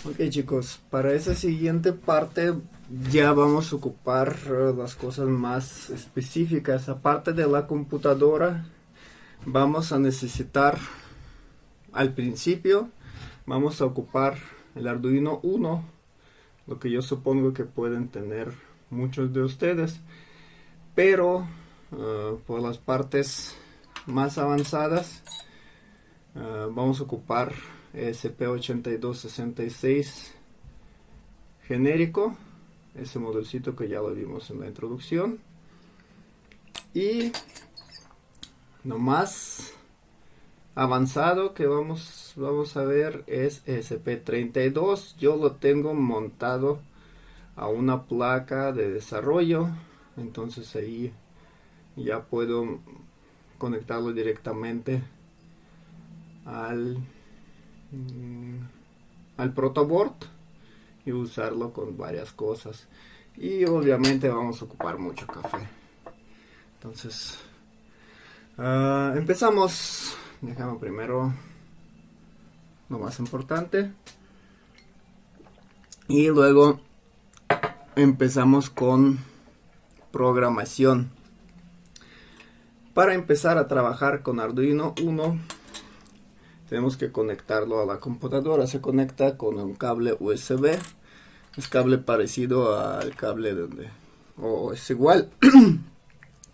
Ok chicos, para esa siguiente parte ya vamos a ocupar las cosas más específicas. Aparte de la computadora, vamos a necesitar al principio, vamos a ocupar el Arduino Uno, lo que yo supongo que pueden tener muchos de ustedes. Pero por las partes más avanzadas vamos a ocupar ESP8266 genérico, ese modelcito que ya lo vimos en la introducción. Y lo más avanzado que vamos a ver es ESP32. Yo lo tengo montado a una placa de desarrollo, entonces ahí ya puedo conectarlo directamente al protoboard y usarlo con varias cosas. Y obviamente vamos a ocupar mucho café. Entonces empezamos. Dejamos primero lo más importante y luego empezamos con programación. Para empezar a trabajar con Arduino Uno tenemos que conectarlo a la computadora. Se conecta con un cable USB. Es cable parecido al cable o es igual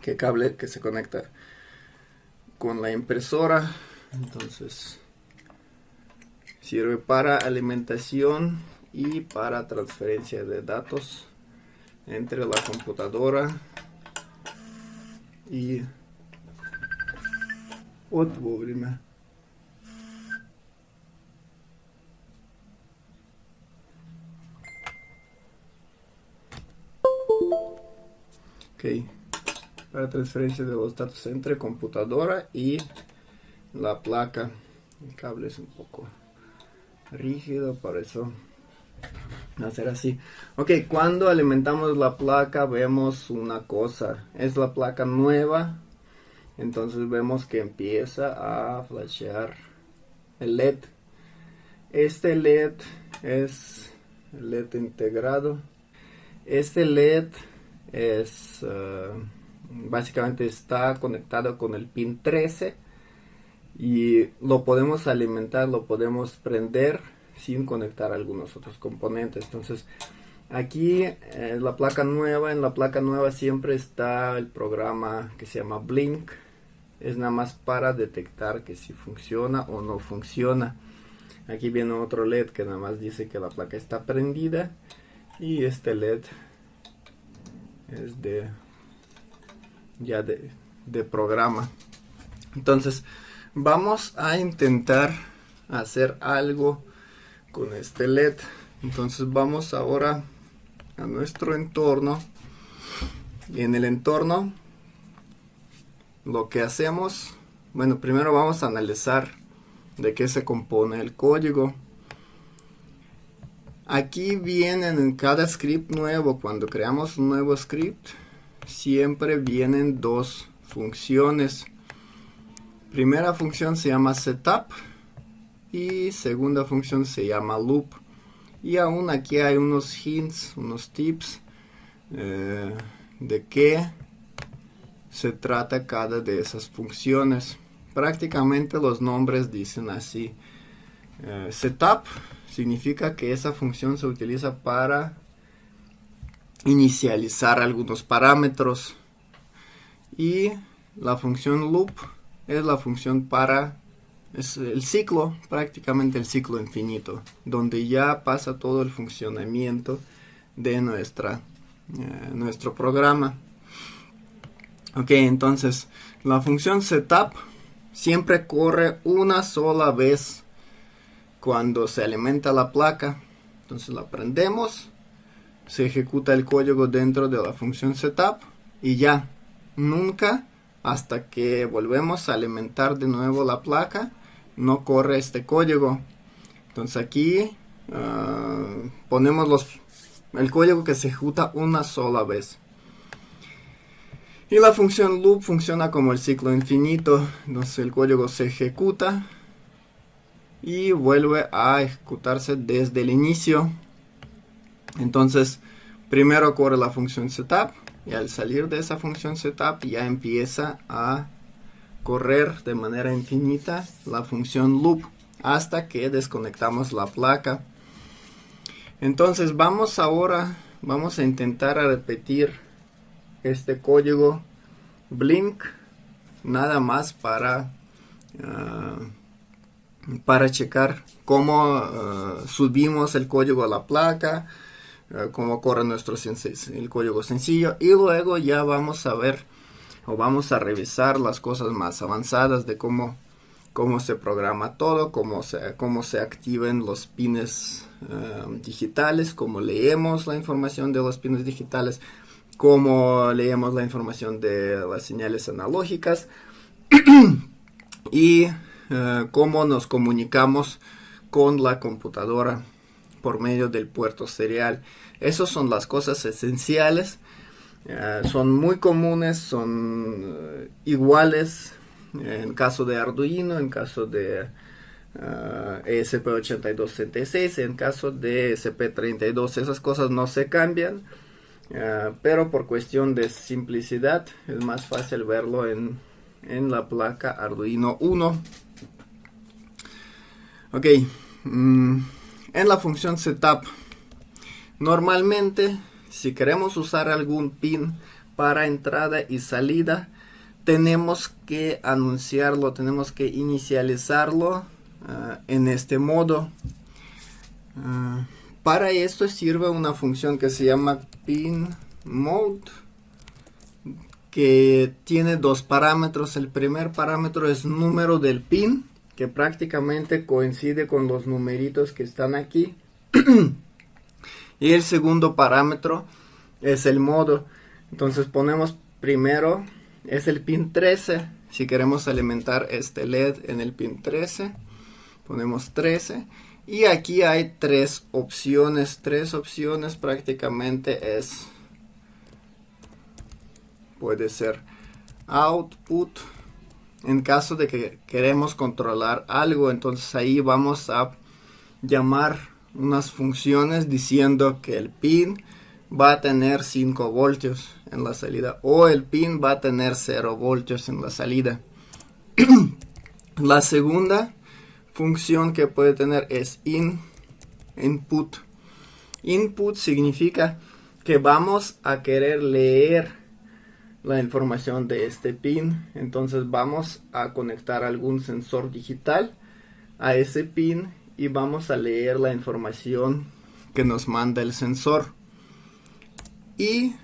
que cable que se conecta con la impresora. Entonces sirve para alimentación y para transferencia de datos entre la computadora y otro problema. Ok, para transferencia de los datos entre computadora y la placa. El cable es un poco rígido, por eso hacer así. Ok, cuando alimentamos la placa vemos una cosa, es la placa nueva, entonces vemos que empieza a flashear el LED. Este LED es el LED integrado. Este LED es básicamente está conectado con el pin 13 y lo podemos alimentar, lo podemos prender sin conectar algunos otros componentes. Entonces aquí la placa nueva, en la placa nueva siempre está el programa que se llama Blink. Es nada más para detectar que si funciona o no funciona. Aquí viene otro LED que nada más dice que la placa está prendida, y este LED es de programa. Entonces vamos a intentar hacer algo con este LED. Entonces vamos ahora a nuestro entorno, y en el entorno lo que hacemos, bueno, primero vamos a analizar de qué se compone el código. Aquí vienen en cada script nuevo, cuando creamos un nuevo script, siempre vienen dos funciones. Primera función se llama setup y segunda función se llama loop. Y aún aquí hay unos hints, unos tips de qué se trata cada de esas funciones. Prácticamente los nombres dicen así. Setup significa que esa función se utiliza para inicializar algunos parámetros, y la función loop es la función es el ciclo, prácticamente el ciclo infinito, donde ya pasa todo el funcionamiento de nuestro programa. Ok, entonces la función setup siempre corre una sola vez cuando se alimenta la placa. Entonces la prendemos, se ejecuta el código dentro de la función setup y ya, nunca hasta que volvemos a alimentar de nuevo la placa no corre este código. Entonces aquí ponemos el código que se ejecuta una sola vez. Y la función loop funciona como el ciclo infinito. Entonces el código se ejecuta y vuelve a ejecutarse desde el inicio. Entonces primero corre la función setup y al salir de esa función setup ya empieza a correr de manera infinita la función loop hasta que desconectamos la placa. Entonces vamos a intentar repetir este código blink nada más para checar cómo subimos el código a la placa, cómo corre el código sencillo, y luego ya vamos a ver o vamos a revisar las cosas más avanzadas de cómo se programa todo, cómo se activen los pines digitales, cómo leemos la información de los pines digitales, cómo leemos la información de las señales analógicas y cómo nos comunicamos con la computadora por medio del puerto serial. Esas son las cosas esenciales. Son muy comunes, son iguales en caso de Arduino, en caso de ESP8266, en caso de ESP32. Esas cosas no se cambian, pero por cuestión de simplicidad es más fácil verlo en la placa Arduino Uno. Ok, en la función setup, normalmente si queremos usar algún pin para entrada y salida, tenemos que anunciarlo, tenemos que inicializarlo en este modo. Para esto sirve una función que se llama pin mode, que tiene dos parámetros. El primer parámetro es número del pin, que prácticamente coincide con los numeritos que están aquí. Y el segundo parámetro es el modo. Entonces ponemos primero, es el pin 13. Si queremos alimentar este LED en el pin 13, ponemos 13. Y aquí hay tres opciones. Prácticamente puede ser output. En caso de que queremos controlar algo, entonces ahí vamos a llamar unas funciones diciendo que el pin va a tener 5 voltios en la salida o el pin va a tener 0 voltios en la salida. La segunda función que puede tener es input. Input significa que vamos a querer leer la información de este pin. Entonces vamos a conectar algún sensor digital a ese pin y vamos a leer la información que nos manda el sensor. Y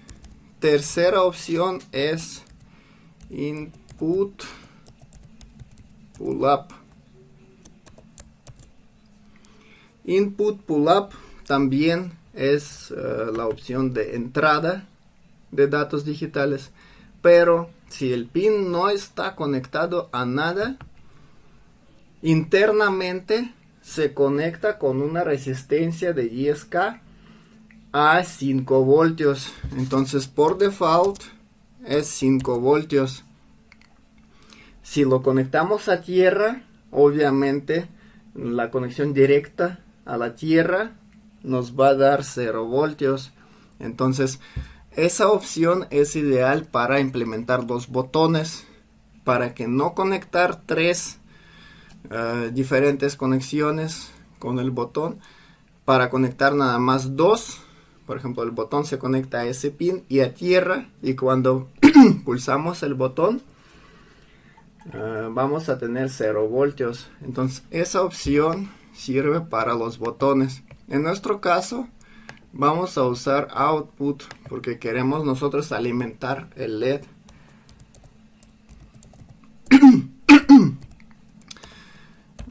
tercera opción es input pull up. Input pull up también es la opción de entrada de datos digitales, pero si el pin no está conectado a nada, internamente se conecta con una resistencia de 10K a 5 voltios. Entonces por default es 5 voltios. Si lo conectamos a tierra, obviamente la conexión directa a la tierra nos va a dar 0 voltios. Entonces esa opción es ideal para implementar los botones, para que no conectar tres diferentes conexiones con el botón, para conectar nada más dos. Por ejemplo, el botón se conecta a ese pin y a tierra, y cuando pulsamos el botón vamos a tener 0 voltios. Entonces esa opción sirve para los botones. En nuestro caso vamos a usar output porque queremos nosotros alimentar el LED.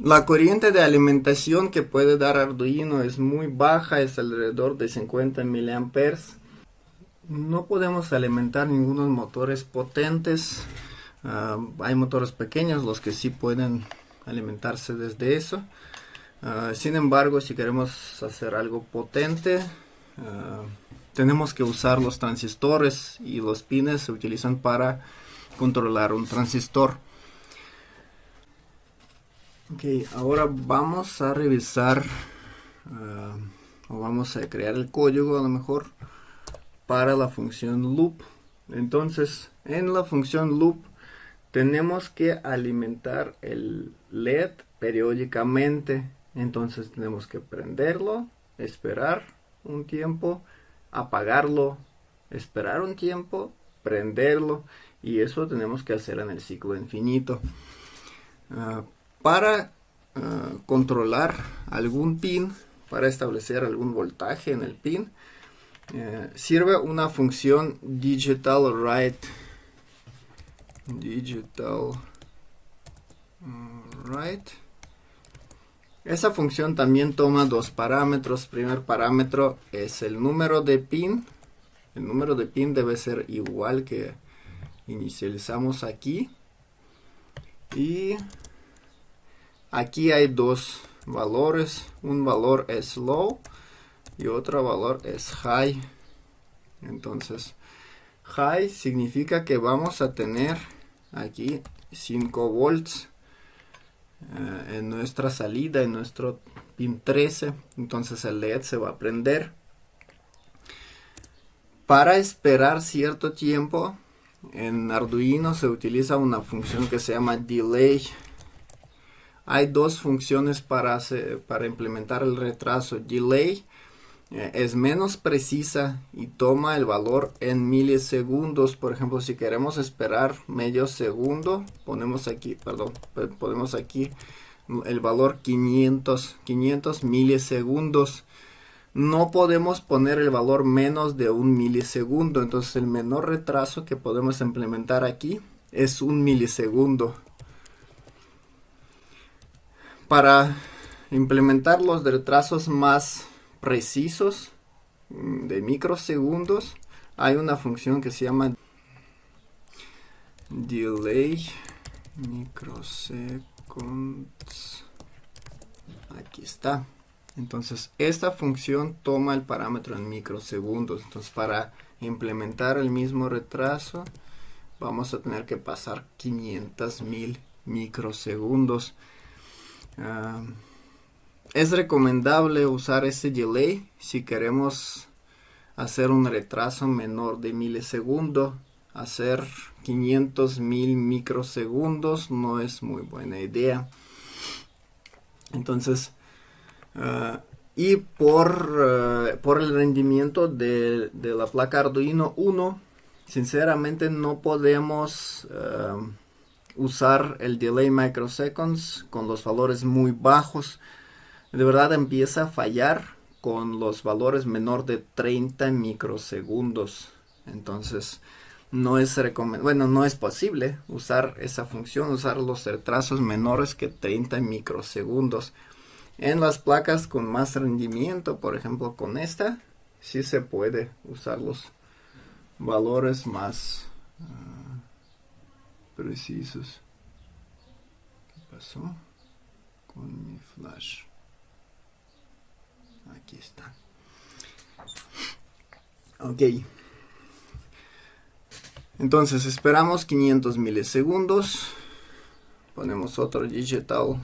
La corriente de alimentación que puede dar Arduino es muy baja, es alrededor de 50 mA. No podemos alimentar ningunos motores potentes. Hay motores pequeños los que sí pueden alimentarse desde eso. Sin embargo, si queremos hacer algo potente, tenemos que usar los transistores, y los pines se utilizan para controlar un transistor. Ok, ahora vamos a revisar o vamos a crear el código a lo mejor para la función loop. Entonces, en la función loop tenemos que alimentar el LED periódicamente. Entonces tenemos que prenderlo, esperar un tiempo, apagarlo, esperar un tiempo, prenderlo, y eso tenemos que hacer en el ciclo infinito. Para controlar algún pin, para establecer algún voltaje en el pin, sirve una función digital write. Esa función también toma dos parámetros. Primer parámetro es el número de pin. El número de pin debe ser igual que inicializamos aquí. Y aquí hay dos valores. Un valor es low y otro valor es high. Entonces, high significa que vamos a tener aquí 5 volts en nuestra salida, en nuestro pin 13. Entonces el LED se va a prender. Para esperar cierto tiempo, en Arduino se utiliza una función que se llama delay. Hay dos funciones para implementar el retraso. Delay es menos precisa y toma el valor en milisegundos. Por ejemplo, si queremos esperar medio segundo, ponemos aquí el valor 500 milisegundos. No podemos poner el valor menos de 1 milisegundo. Entonces el menor retraso que podemos implementar aquí es 1 milisegundo. Para implementar los retrasos más precisos, de microsegundos, hay una función que se llama delay microseconds. Aquí está. Entonces esta función toma el parámetro en microsegundos. Entonces para implementar el mismo retraso vamos a tener que pasar 500.000 microsegundos. Es recomendable usar ese delay si queremos hacer un retraso menor de milisegundo. Hacer 500.000 microsegundos no es muy buena idea. Entonces, y por el rendimiento de la placa Arduino Uno, sinceramente no podemos usar el delay microseconds con los valores muy bajos. De verdad empieza a fallar con los valores menor de 30 microsegundos. Entonces no es posible usar esa función, usar los retrasos menores que 30 microsegundos. En las placas con más rendimiento, por ejemplo con esta, sí se puede usar los valores más precisos. ¿Qué pasó con mi flash? Aquí está. Ok. Entonces esperamos 500 milisegundos. Ponemos otro digital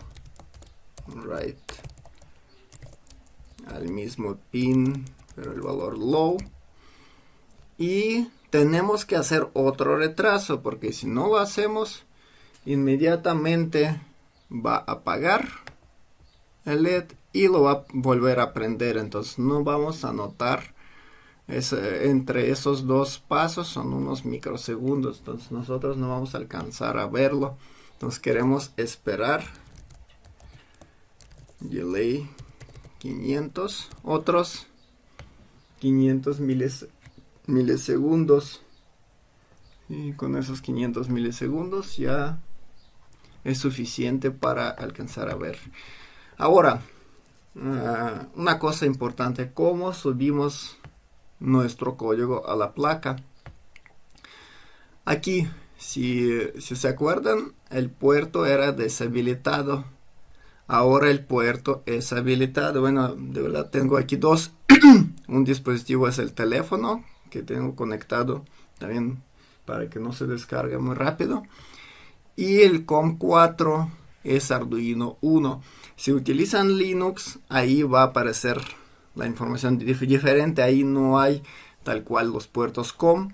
write al mismo pin, pero el valor low. Y tenemos que hacer otro retraso, porque si no lo hacemos, inmediatamente va a apagar el LED y lo va a volver a prender. Entonces no vamos a notar entre esos dos pasos, son unos microsegundos. Entonces nosotros no vamos a alcanzar a verlo. Entonces queremos esperar delay 500, otros 500 milisegundos. Y con esos 500 milisegundos ya es suficiente para alcanzar a ver. Ahora, una cosa importante: ¿cómo subimos nuestro código a la placa? Aquí, si se acuerdan, el puerto era deshabilitado. Ahora el puerto es habilitado. Bueno, de verdad tengo aquí dos. Un dispositivo es el teléfono que tengo conectado también para que no se descargue muy rápido. Y el COM4 es Arduino Uno. Si utilizan Linux, ahí va a aparecer la información diferente, ahí no hay tal cual los puertos COM,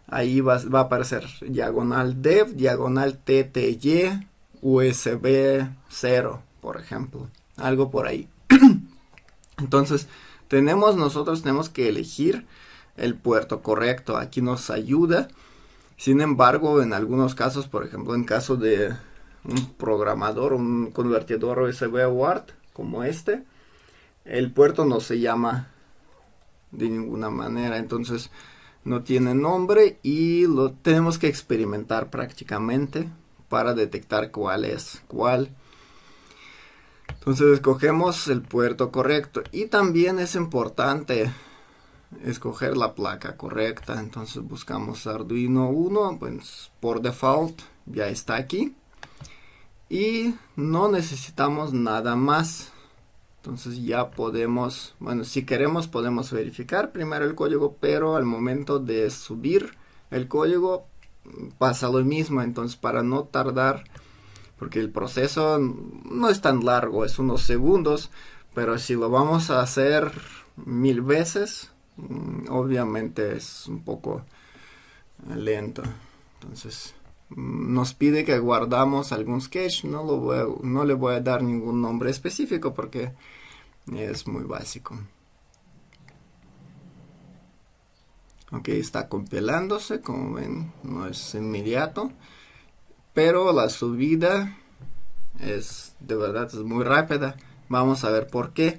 ahí va a aparecer diagonal dev, diagonal TTY, USB 0, por ejemplo, algo por ahí. Entonces, nosotros tenemos que elegir el puerto correcto, aquí nos ayuda. Sin embargo, en algunos casos, por ejemplo, en caso de un programador, un convertidor USB a UART, como este, el puerto no se llama de ninguna manera, entonces no tiene nombre y lo tenemos que experimentar prácticamente para detectar cuál es cuál. Entonces escogemos el puerto correcto y también es importante escoger la placa correcta. Entonces buscamos Arduino Uno, pues por default ya está aquí y no necesitamos nada más. Entonces ya podemos, bueno, si queremos podemos verificar primero el código, pero al momento de subir el código pasa lo mismo. Entonces, para no tardar, porque el proceso no es tan largo, es unos segundos, pero si lo vamos a hacer 1000 veces, obviamente es un poco lento. Entonces nos pide que guardamos algún sketch. No le voy a dar ningún nombre específico porque es muy básico. Ok, está compilándose, como ven, no es inmediato, pero la subida es de verdad es muy rápida. Vamos a ver por qué.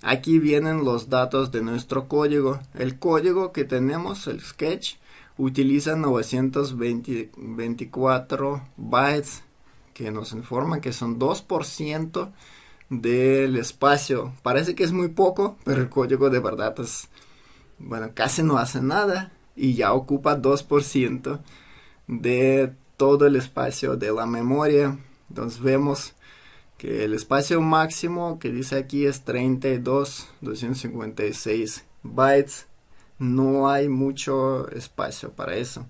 Aquí vienen los datos de nuestro código. El código que tenemos, el sketch, utiliza 924 bytes, que nos informan que son 2% del espacio. Parece que es muy poco, pero el código de verdad es, bueno, casi no hace nada y ya ocupa 2% de todo el espacio de la memoria. Entonces vemos que el espacio máximo que dice aquí es 32.256 bytes. No hay mucho espacio para eso.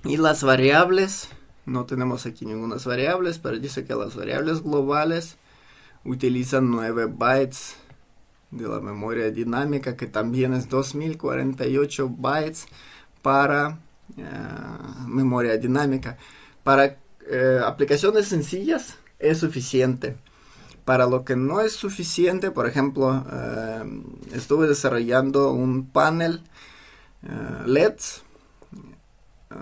Y las variables, no tenemos aquí ninguna variables, pero dice que las variables globales utilizan 9 bytes de la memoria dinámica, que también es 2048 bytes para memoria dinámica. Para aplicaciones sencillas es suficiente. Para lo que no es suficiente, por ejemplo, estuve desarrollando un panel LEDs,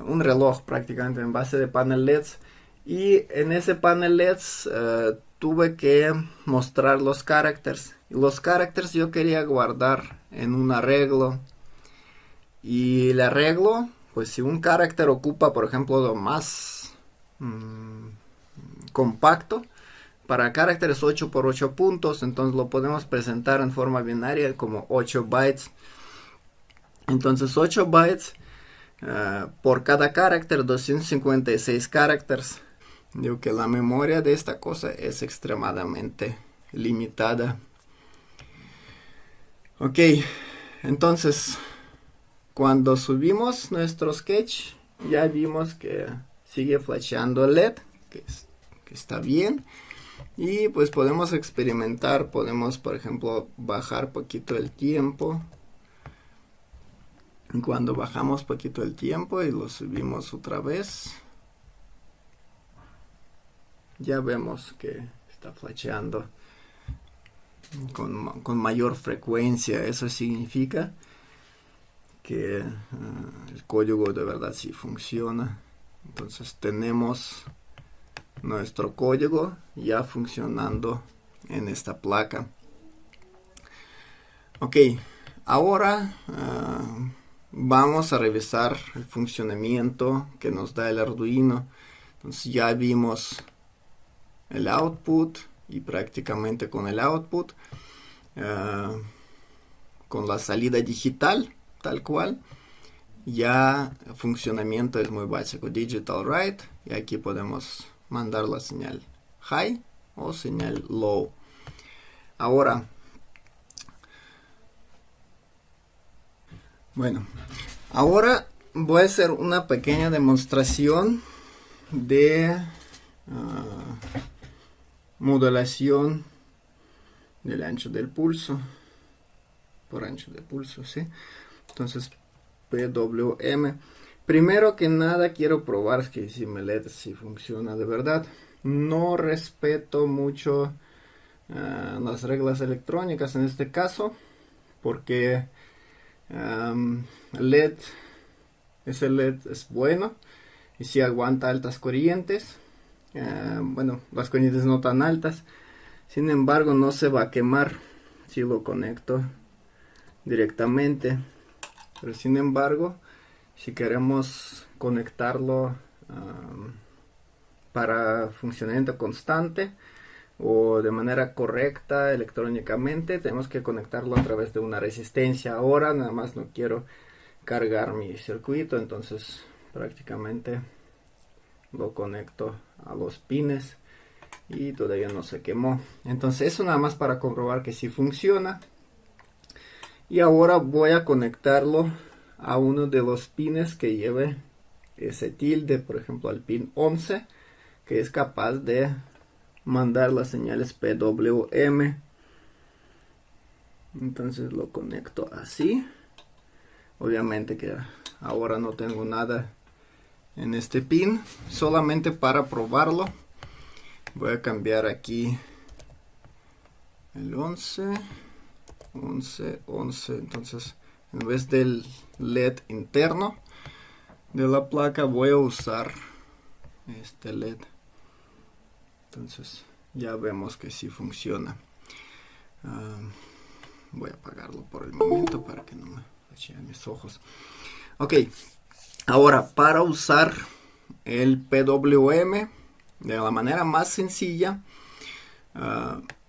un reloj prácticamente en base de panel LEDs, y en ese panel LEDs tuve que mostrar los caracteres. Los caracteres yo quería guardar en un arreglo, y el arreglo, pues si un carácter ocupa, por ejemplo, lo más compacto, para caracteres 8 por 8 puntos, entonces lo podemos presentar en forma binaria como 8 bytes. Entonces 8 bytes por cada carácter, 256 caracteres. Digo que la memoria de esta cosa es extremadamente limitada. Ok, entonces cuando subimos nuestro sketch ya vimos que sigue flasheando el LED, que está bien. Y pues podemos experimentar, podemos por ejemplo bajar poquito el tiempo. Cuando bajamos poquito el tiempo y lo subimos otra vez, ya vemos que está flasheando con mayor frecuencia. Eso significa que el código de verdad sí funciona. Entonces tenemos nuestro código ya funcionando en esta placa. Ok, ahora vamos a revisar el funcionamiento que nos da el Arduino. Entonces ya vimos el output, y prácticamente con el output, con la salida digital tal cual, ya el funcionamiento es muy básico, digital write, y aquí podemos mandar la señal high o señal low. Ahora, bueno, ahora voy a hacer una pequeña demostración de modulación del ancho del pulso, por ancho de pulso, ¿sí? Entonces PWM. Primero que nada quiero probar que si mi LED si funciona de verdad. No respeto mucho las reglas electrónicas en este caso, porque ese LED es bueno y si aguanta altas corrientes. Bueno, las corrientes no tan altas, sin embargo no se va a quemar si lo conecto directamente, pero sin embargo si queremos conectarlo para funcionamiento constante o de manera correcta electrónicamente, tenemos que conectarlo a través de una resistencia. Ahora nada más no quiero cargar mi circuito, entonces prácticamente lo conecto a los pines y todavía no se quemó. Entonces eso nada más para comprobar que sí funciona. Y ahora voy a conectarlo a uno de los pines que lleve ese tilde, por ejemplo al pin 11, que es capaz de mandar las señales PWM. Entonces lo conecto así. Obviamente que ahora no tengo nada en este pin, solamente para probarlo voy a cambiar aquí el 11. Entonces en vez del LED interno de la placa voy a usar este LED. Entonces ya vemos que sí funciona. Voy a apagarlo por el momento para que no me flashen mis ojos. Ok, ahora para usar el PWM de la manera más sencilla,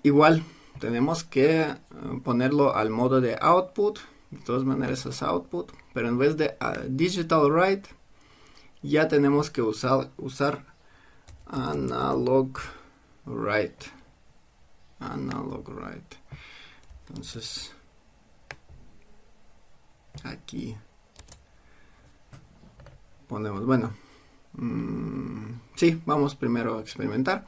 igual tenemos que ponerlo al modo de output. De todas maneras es output, pero en vez de digital write ya tenemos que usar analog write. Entonces aquí ponemos, bueno, sí, vamos primero a experimentar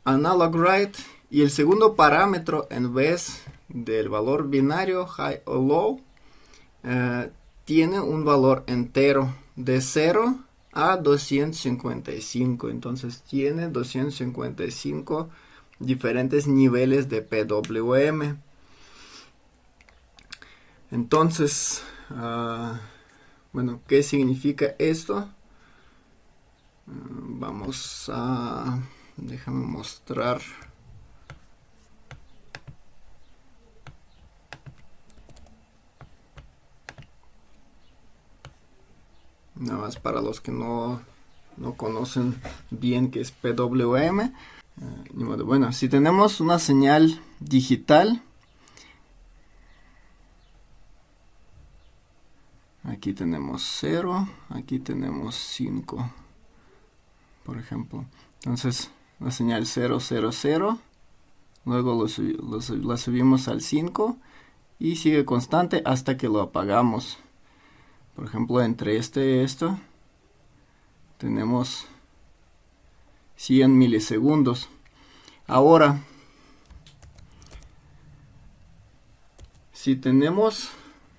analog write, y el segundo parámetro, en vez del valor binario high o low, tiene un valor entero de 0 a 255. Entonces tiene 255 diferentes niveles de PWM. Entonces, bueno, ¿qué significa esto? Vamos a... déjame mostrar. Nada más para los que no conocen bien qué es PWM. Bueno, si tenemos una señal digital, aquí tenemos 0, aquí tenemos 5, por ejemplo. Entonces la señal 0, 0, 0, luego la subimos al 5 y sigue constante hasta que lo apagamos. Por ejemplo, entre esto tenemos 100 milisegundos. Ahora, si tenemos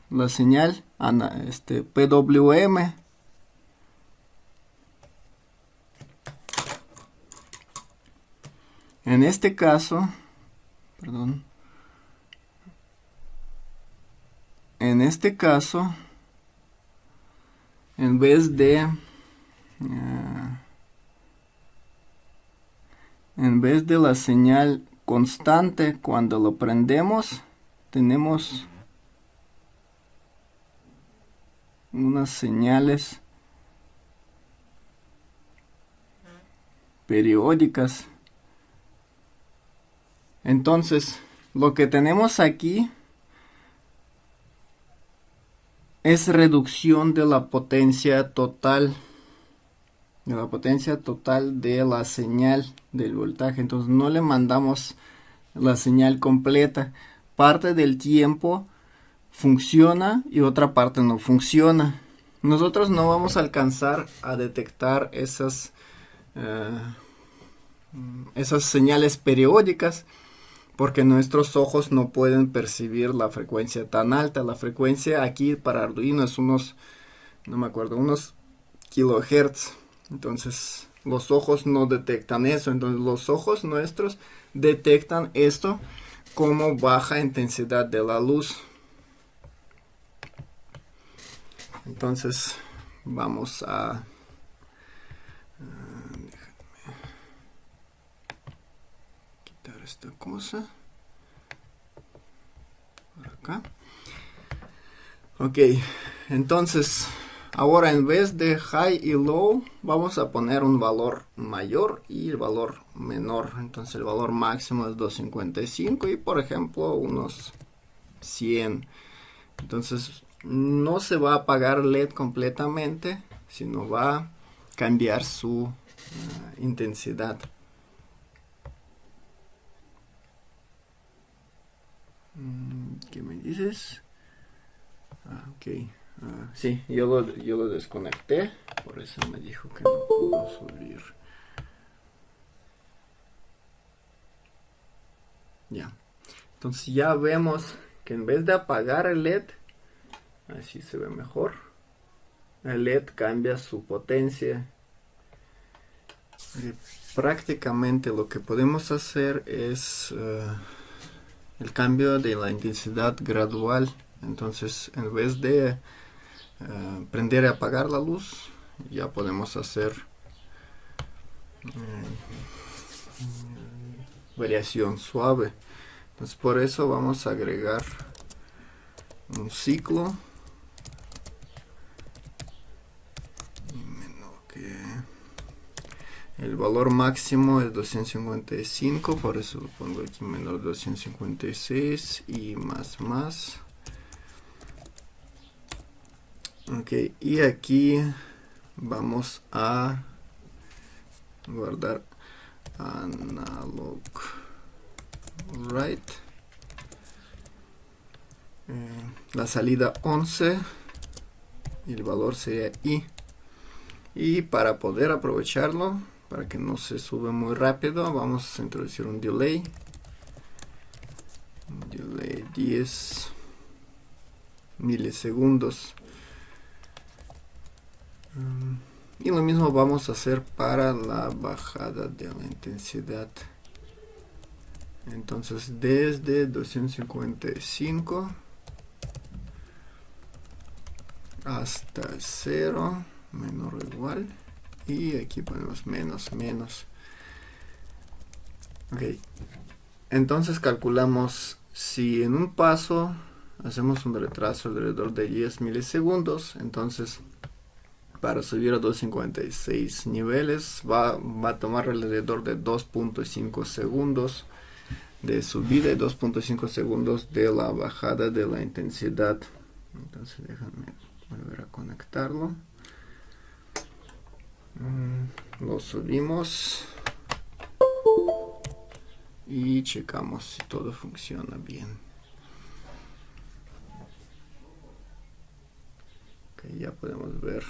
la señal PWM, en este caso, en vez de la señal constante cuando lo prendemos, tenemos unas señales periódicas. Entonces, lo que tenemos aquí es reducción de la potencia total. De la señal del voltaje. Entonces no le mandamos la señal completa. Parte del tiempo funciona y otra parte no funciona. Nosotros no vamos a alcanzar a detectar esas esas señales periódicas, porque nuestros ojos no pueden percibir la frecuencia tan alta. La frecuencia aquí para Arduino es unos, no me acuerdo, unos kilohertz. Entonces los ojos no detectan eso. Entonces los ojos nuestros detectan esto como baja intensidad de la luz. Entonces vamos a quitar esta cosa por acá. Ok, entonces ahora en vez de high y low vamos a poner un valor mayor y el valor menor. Entonces el valor máximo es 255 y por ejemplo unos 100. Entonces no se va a apagar el LED completamente, sino va a cambiar su intensidad. ¿Qué me dices? Ok. Sí, yo lo desconecté, por eso me dijo que no pudo subir. Ya. Entonces ya vemos que en vez de apagar el LED, así se ve mejor, el LED cambia su potencia. Prácticamente lo que podemos hacer es el cambio de la intensidad gradual. Entonces en vez de prender y apagar la luz, ya podemos hacer variación suave. Entonces por eso vamos a agregar un ciclo el valor máximo es 255, por eso lo pongo aquí menor 256 y más. Ok, y aquí vamos a guardar analog write, la salida 11 y el valor sería I. Y para poder aprovecharlo, para que no se sube muy rápido, vamos a introducir un delay 10 milisegundos. Y lo mismo vamos a hacer para la bajada de la intensidad. Entonces desde 255 hasta 0 menor o igual, y aquí ponemos menos. Ok, entonces calculamos si en un paso hacemos un retraso alrededor de 10 milisegundos, entonces para subir a 256 niveles va a tomar alrededor de 2.5 segundos de subida y 2.5 segundos de la bajada de la intensidad. Entonces déjame volver a conectarlo. Lo subimos y checamos si todo funciona bien. Ok, ya podemos ver.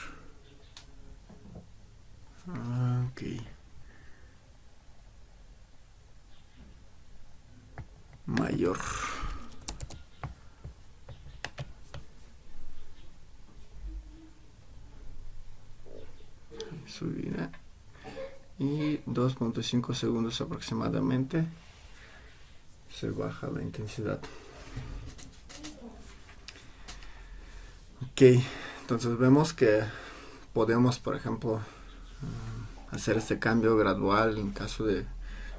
Ok. Mayor. Subirá. Y 2.5 segundos aproximadamente se baja la intensidad. Ok, entonces vemos que podemos, por ejemplo, hacer este cambio gradual en caso de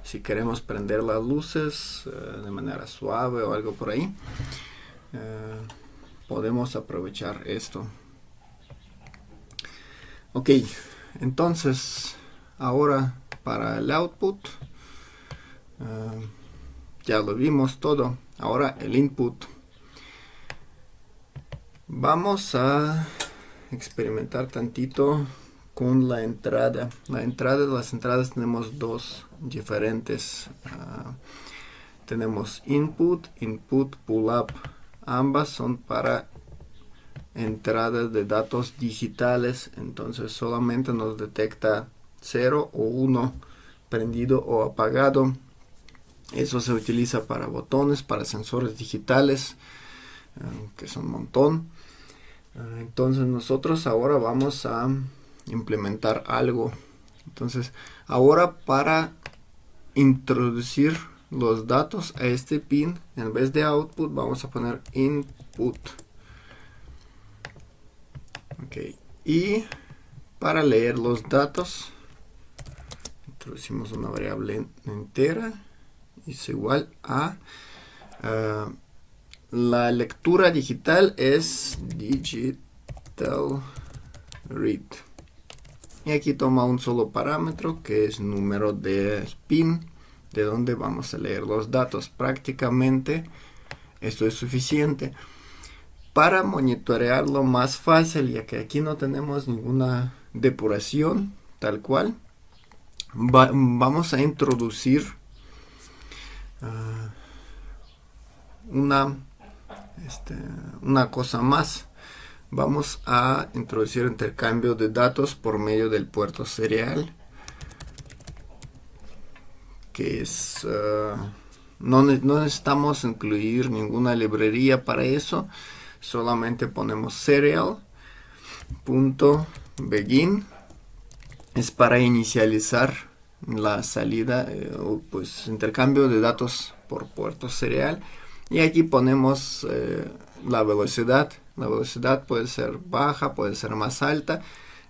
si queremos prender las luces de manera suave o algo por ahí. Podemos aprovechar esto. Ok, entonces ahora para el output ya lo vimos todo. Ahora el input. Vamos a experimentar tantito con la entrada. Las entradas tenemos dos diferentes. Tenemos input pull up. Ambas son para entradas de datos digitales, entonces solamente nos detecta 0 o 1 prendido o apagado. Eso se utiliza para botones, para sensores digitales, que son un montón. Entonces nosotros ahora vamos a implementar algo. Entonces ahora, para introducir los datos a este pin, en vez de output vamos a poner input. Ok, y para leer los datos introducimos una variable entera, es igual a la lectura digital es digital read, y aquí toma un solo parámetro que es número de pin, de donde vamos a leer los datos. Prácticamente esto es suficiente para monitorearlo más fácil, ya que aquí no tenemos ninguna depuración tal cual. Vamos a introducir una cosa más. Vamos a introducir intercambio de datos por medio del puerto serial, que es no necesitamos incluir ninguna librería para eso. Solamente ponemos serial.begin, es para inicializar la salida o pues intercambio de datos por puerto serial, y aquí ponemos la velocidad. La velocidad puede ser baja, puede ser más alta.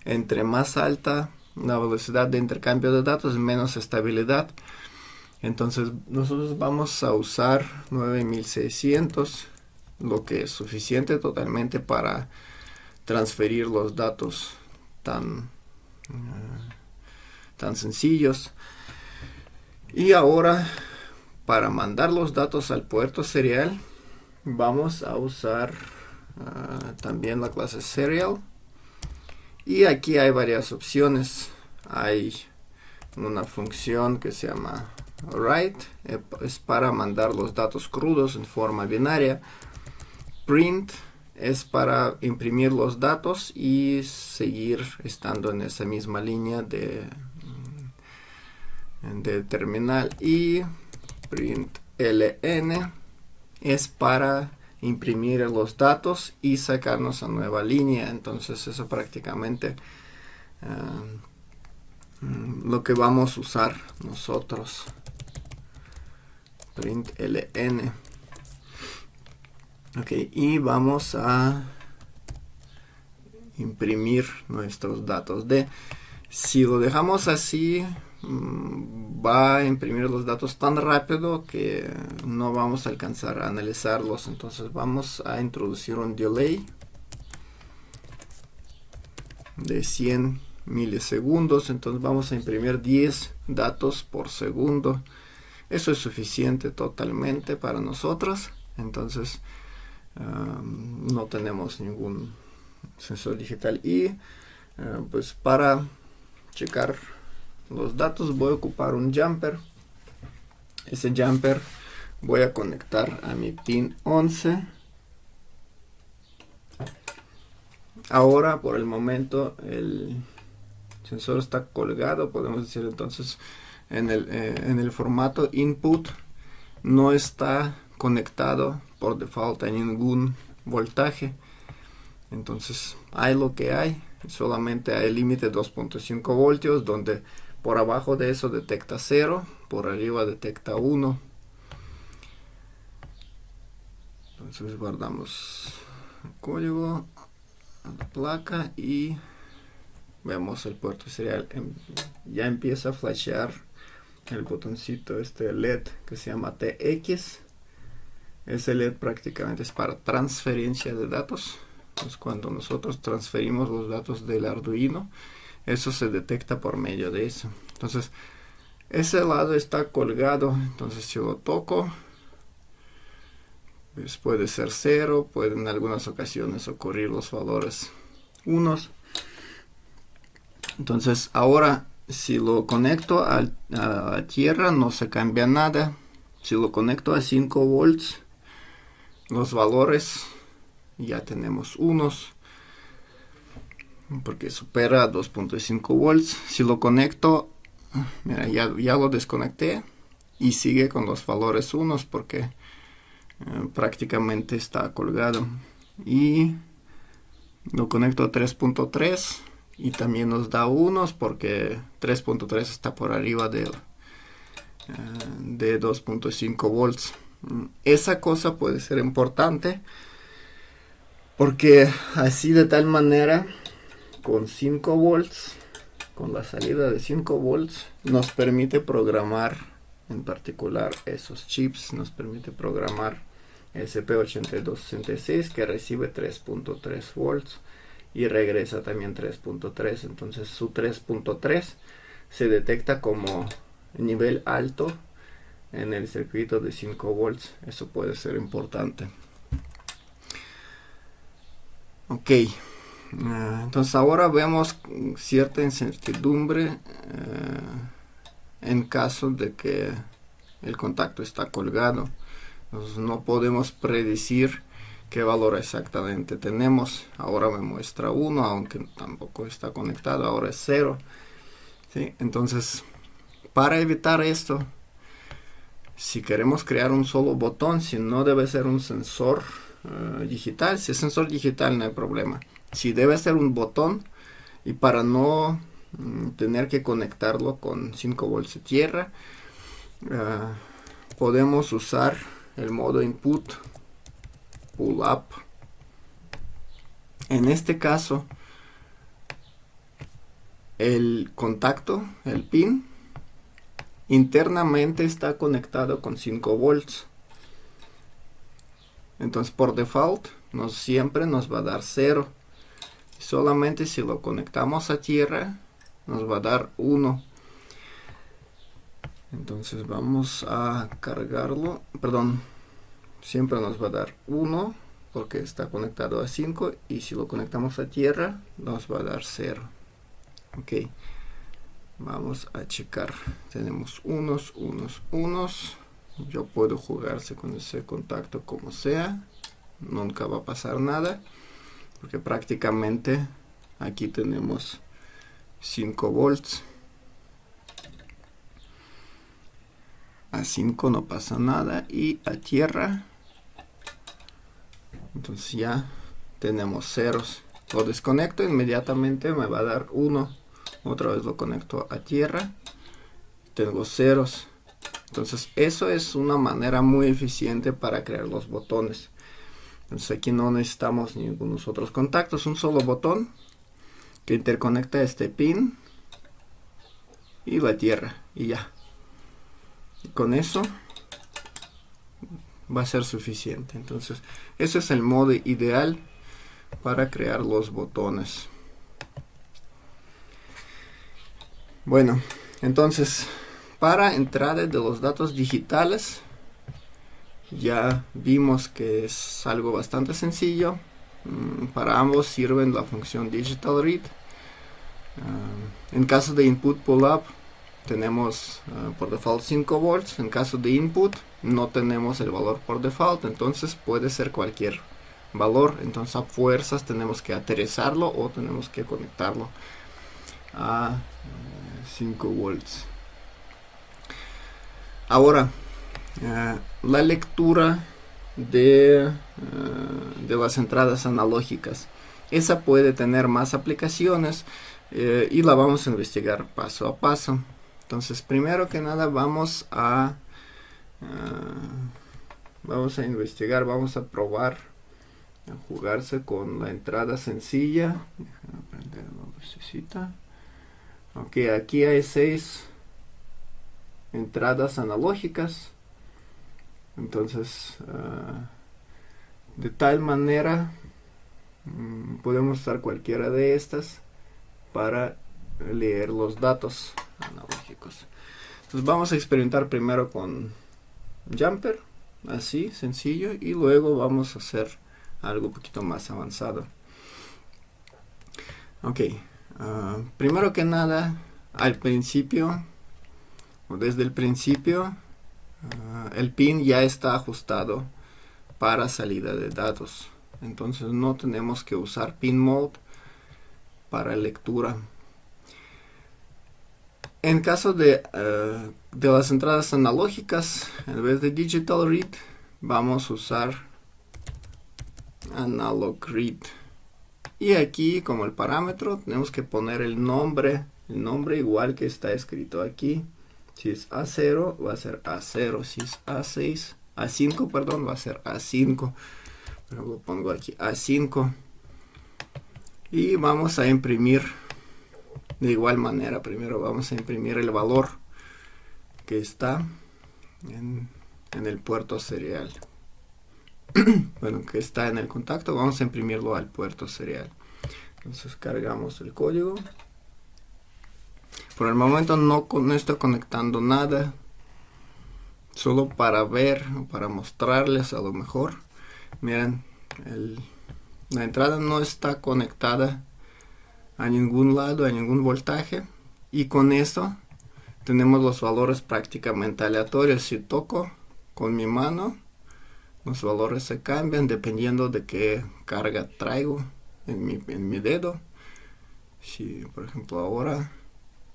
Entre más alta la velocidad de intercambio de datos, menos estabilidad. Entonces nosotros vamos a usar 9600, lo que es suficiente totalmente para transferir los datos tan sencillos. Y ahora, para mandar los datos al puerto serial, vamos a usar también la clase serial, y aquí hay varias opciones. Hay una función que se llama write, es para mandar los datos crudos en forma binaria. Print es para imprimir los datos y seguir estando en esa misma línea de terminal. Y println es para imprimir los datos y sacarnos a nueva línea. Entonces eso prácticamente lo que vamos a usar nosotros. Println. Ok, y vamos a imprimir nuestros datos D. Si lo dejamos así, va a imprimir los datos tan rápido que no vamos a alcanzar a analizarlos. Entonces vamos a introducir un delay de 100 milisegundos. Entonces vamos a imprimir 10 datos por segundo. Eso es suficiente totalmente para nosotros. Entonces no tenemos ningún sensor digital. Y pues para checar los datos voy a ocupar un jumper. Ese jumper voy a conectar a mi pin 11. Ahora por el momento el sensor está colgado, podemos decir. Entonces en el formato input no está conectado por default a ningún voltaje. Entonces hay lo que hay, solamente hay límite 2.5 voltios, donde por abajo de eso detecta 0, por arriba detecta 1. Entonces guardamos el código a la placa y vemos el puerto serial. Ya empieza a flashear el botoncito LED que se llama TX. Ese LED prácticamente es para transferencia de datos. Pues cuando nosotros transferimos los datos del Arduino, eso se detecta por medio de eso. Entonces ese lado está colgado. Entonces si lo toco, pues puede ser 0, puede en algunas ocasiones ocurrir los valores 1. Entonces ahora si lo conecto a tierra no se cambia nada. Si lo conecto a 5 volts, los valores ya tenemos unos, porque supera 2.5 volts. Si lo conecto Mira, ya lo desconecté y sigue con los valores unos porque prácticamente está colgado. Y lo conecto a 3.3 y también nos da unos porque 3.3 está por arriba de 2.5 volts. Esa cosa puede ser importante porque así de tal manera con 5 volts, con la salida de 5 volts, nos permite programar, en particular esos chips, nos permite programar SP8266 que recibe 3.3 volts y regresa también 3.3. Entonces su 3.3 se detecta como nivel alto en el circuito de 5 volts. Eso puede ser importante. Ok, entonces ahora vemos cierta incertidumbre en caso de que el contacto está colgado. Entonces no podemos predecir qué valor exactamente tenemos. Ahora me muestra 1, aunque tampoco está conectado, ahora es 0. ¿Sí? Entonces, para evitar esto, si queremos crear un solo botón, si no debe ser un sensor digital, si es sensor digital no hay problema. Si debe ser un botón, y para no tener que conectarlo con 5 volts de tierra, podemos usar el modo input pull up. En este caso, el contacto, el pin, internamente está conectado con 5 volts. Entonces por default siempre nos va a dar 0. Solamente si lo conectamos a tierra nos va a dar 1. Entonces vamos a cargarlo. Perdón, siempre nos va a dar 1 porque está conectado a 5. Y si lo conectamos a tierra nos va a dar 0. Ok, vamos a checar. Tenemos unos. Yo puedo jugarse con ese contacto como sea, nunca va a pasar nada porque prácticamente aquí tenemos 5 volts. A 5 no pasa nada y a tierra entonces ya tenemos ceros. Lo desconecto, inmediatamente me va a dar 1. Otra vez lo conecto a tierra, tengo ceros. Entonces eso es una manera muy eficiente para crear los botones. Entonces aquí no necesitamos ningunos otros contactos, un solo botón que interconecta este pin y la tierra y ya. Y con eso va a ser suficiente. Entonces ese es el modo ideal para crear los botones. Bueno, entonces para entrada de los datos digitales ya vimos que es algo bastante sencillo. Para ambos sirven la función digital read. En caso de input pull up tenemos por default 5 volts. En caso de input no tenemos el valor por default, entonces puede ser cualquier valor. Entonces a fuerzas tenemos que aterrizarlo o tenemos que conectarlo a 5 volts. Ahora la lectura de las entradas analógicas, esa puede tener más aplicaciones y la vamos a investigar paso a paso. Entonces primero que nada vamos a investigar, vamos a probar a jugarse con la entrada sencilla. Déjame prender la lucecita. Ok, aquí hay 6 entradas analógicas. Entonces de tal manera podemos usar cualquiera de estas para leer los datos analógicos. Entonces vamos a experimentar primero con jumper, así sencillo, y luego vamos a hacer algo un poquito más avanzado. Ok, primero que nada, al principio o desde el principio el pin ya está ajustado para salida de datos. Entonces no tenemos que usar pin mode para lectura. En caso de las entradas analógicas, en vez de digital read, vamos a usar analog read. Y aquí, como el parámetro, tenemos que poner el nombre igual que está escrito aquí. Si es A0, va a ser A0. Si es A5, perdón, va a ser A5. Pero lo pongo aquí A5. Y vamos a imprimir de igual manera. Primero vamos a imprimir el valor que está en el puerto serial. Bueno, que está en el contacto, vamos a imprimirlo al puerto serial. Entonces cargamos el código. Por el momento no estoy conectando nada, solo para ver, para mostrarles a lo mejor. Miren, la entrada no está conectada a ningún lado, a ningún voltaje, y con esto tenemos los valores prácticamente aleatorios. Si toco con mi mano, los valores se cambian dependiendo de qué carga traigo en mi dedo. Si por ejemplo ahora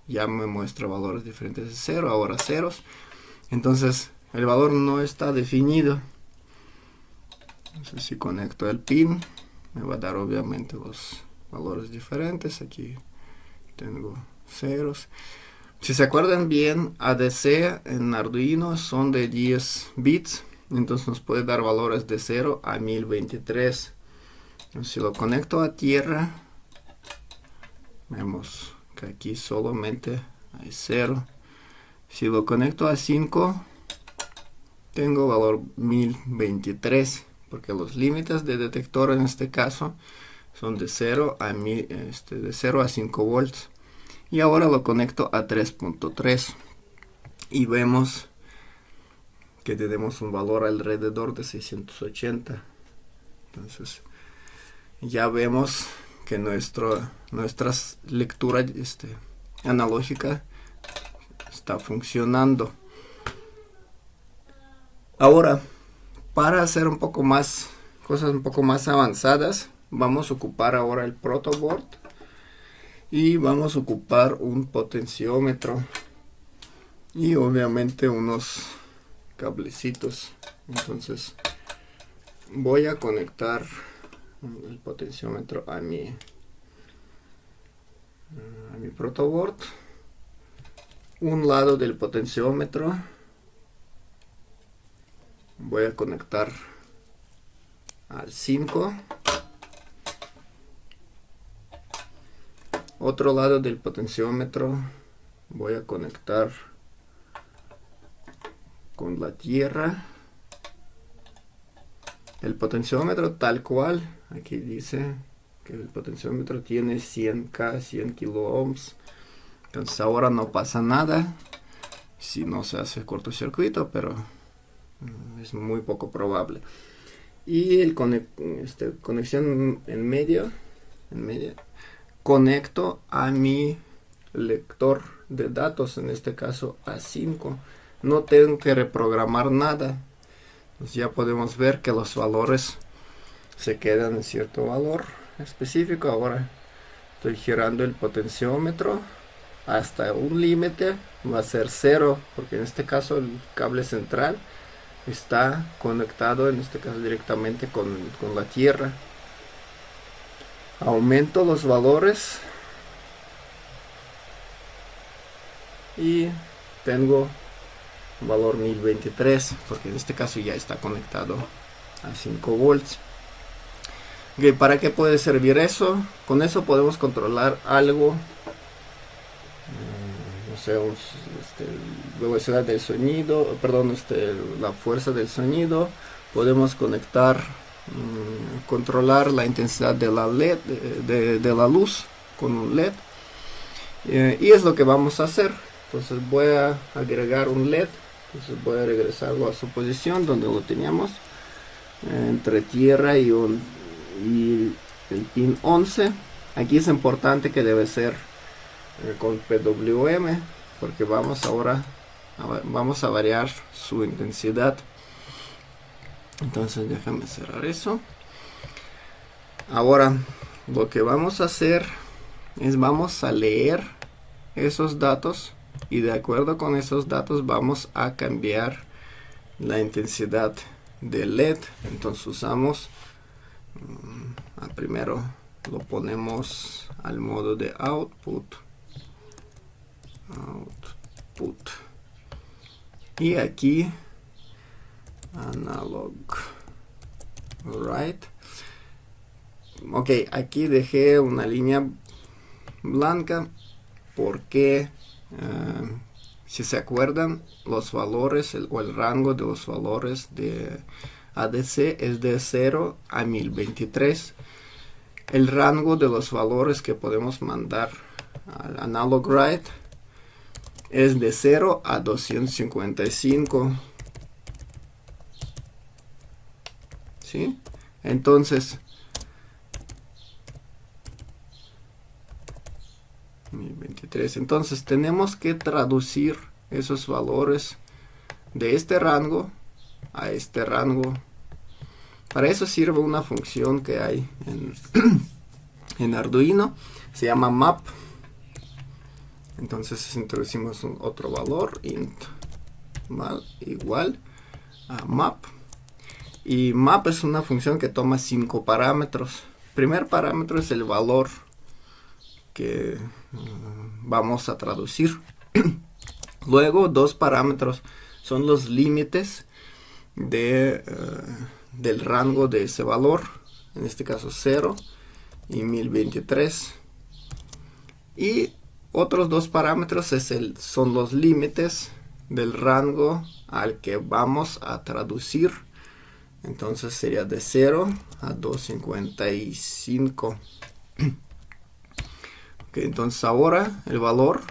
ya me muestra valores diferentes de 0, ahora ceros. Entonces el valor no está definido. Entonces si conecto el pin, me va a dar obviamente los valores diferentes. Aquí tengo ceros. Si se acuerdan bien, ADC en Arduino son de 10 bits. Entonces nos puede dar valores de 0 a 1023. Entonces, si lo conecto a tierra, vemos que aquí solamente hay 0. Si lo conecto a 5, tengo valor 1023, porque los límites de detector en este caso son de 0 a 5 volts. Y ahora lo conecto a 3.3 y vemos que tenemos un valor alrededor de 680. Entonces ya vemos que nuestra lectura analógica está funcionando. Ahora, para hacer cosas un poco más avanzadas, vamos a ocupar ahora el protoboard y vamos a ocupar un potenciómetro y obviamente unos cablecitos. Entonces voy a conectar el potenciómetro a mi protoboard. Un lado del potenciómetro voy a conectar al 5. Otro lado del potenciómetro voy a conectar con la tierra. El potenciómetro tal cual, aquí dice que el potenciómetro tiene 100K, 100 kilo ohms. Entonces ahora no pasa nada si no se hace cortocircuito, pero es muy poco probable. Y el conexión en medio, conecto a mi lector de datos, en este caso A5. No tengo que reprogramar nada. Pues ya podemos ver que los valores se quedan en cierto valor específico. Ahora estoy girando el potenciómetro hasta un límite, va a ser 0, porque en este caso el cable central está conectado, en este caso directamente con la tierra. Aumento los valores y tengo valor 1023, porque en este caso ya está conectado a 5 volts. Okay, ¿para qué puede servir eso? Con eso podemos controlar algo, no sé, velocidad del sonido, perdón, la fuerza del sonido. Podemos controlar la intensidad de la LED, de la luz con un LED, y es lo que vamos a hacer. Entonces voy a agregar un LED. Entonces voy a regresarlo a su posición donde lo teníamos, entre tierra y el pin 11. Aquí es importante que debe ser con PWM, porque vamos a variar su intensidad. Entonces déjame cerrar eso. Ahora lo que vamos a hacer es vamos a leer esos datos y de acuerdo con esos datos vamos a cambiar la intensidad del LED. Entonces usamos primero lo ponemos al modo de output, y aquí analog write. Ok, aquí dejé una línea blanca porque si se acuerdan, los valores o el rango de los valores de ADC es de 0 a 1023. El rango de los valores que podemos mandar al analog write es de 0 a 255. ¿Sí? Entonces 1023. Entonces tenemos que traducir esos valores de este rango a este rango. Para eso sirve una función que hay en Arduino, se llama map. Entonces introducimos otro valor, int igual a map, y map es una función que toma 5 parámetros. El primer parámetro es el valor que vamos a traducir. Luego 2 parámetros son los límites del rango de ese valor, en este caso 0 y 1023, y otros 2 parámetros son los límites del rango al que vamos a traducir. Entonces sería de 0 a 255. Okay, entonces ahora el valor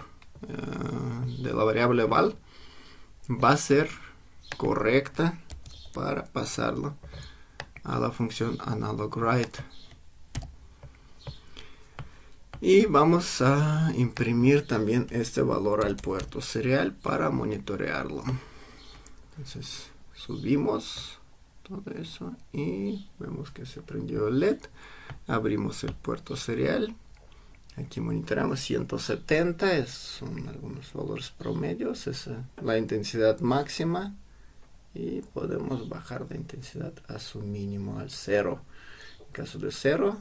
de la variable val va a ser correcta para pasarlo a la función analog write. Y vamos a imprimir también este valor al puerto serial para monitorearlo. Entonces subimos todo eso y vemos que se prendió el LED. Abrimos el puerto serial. Aquí monitoreamos 170, son algunos valores promedios, es la intensidad máxima, y podemos bajar la intensidad a su mínimo, al 0. En caso de 0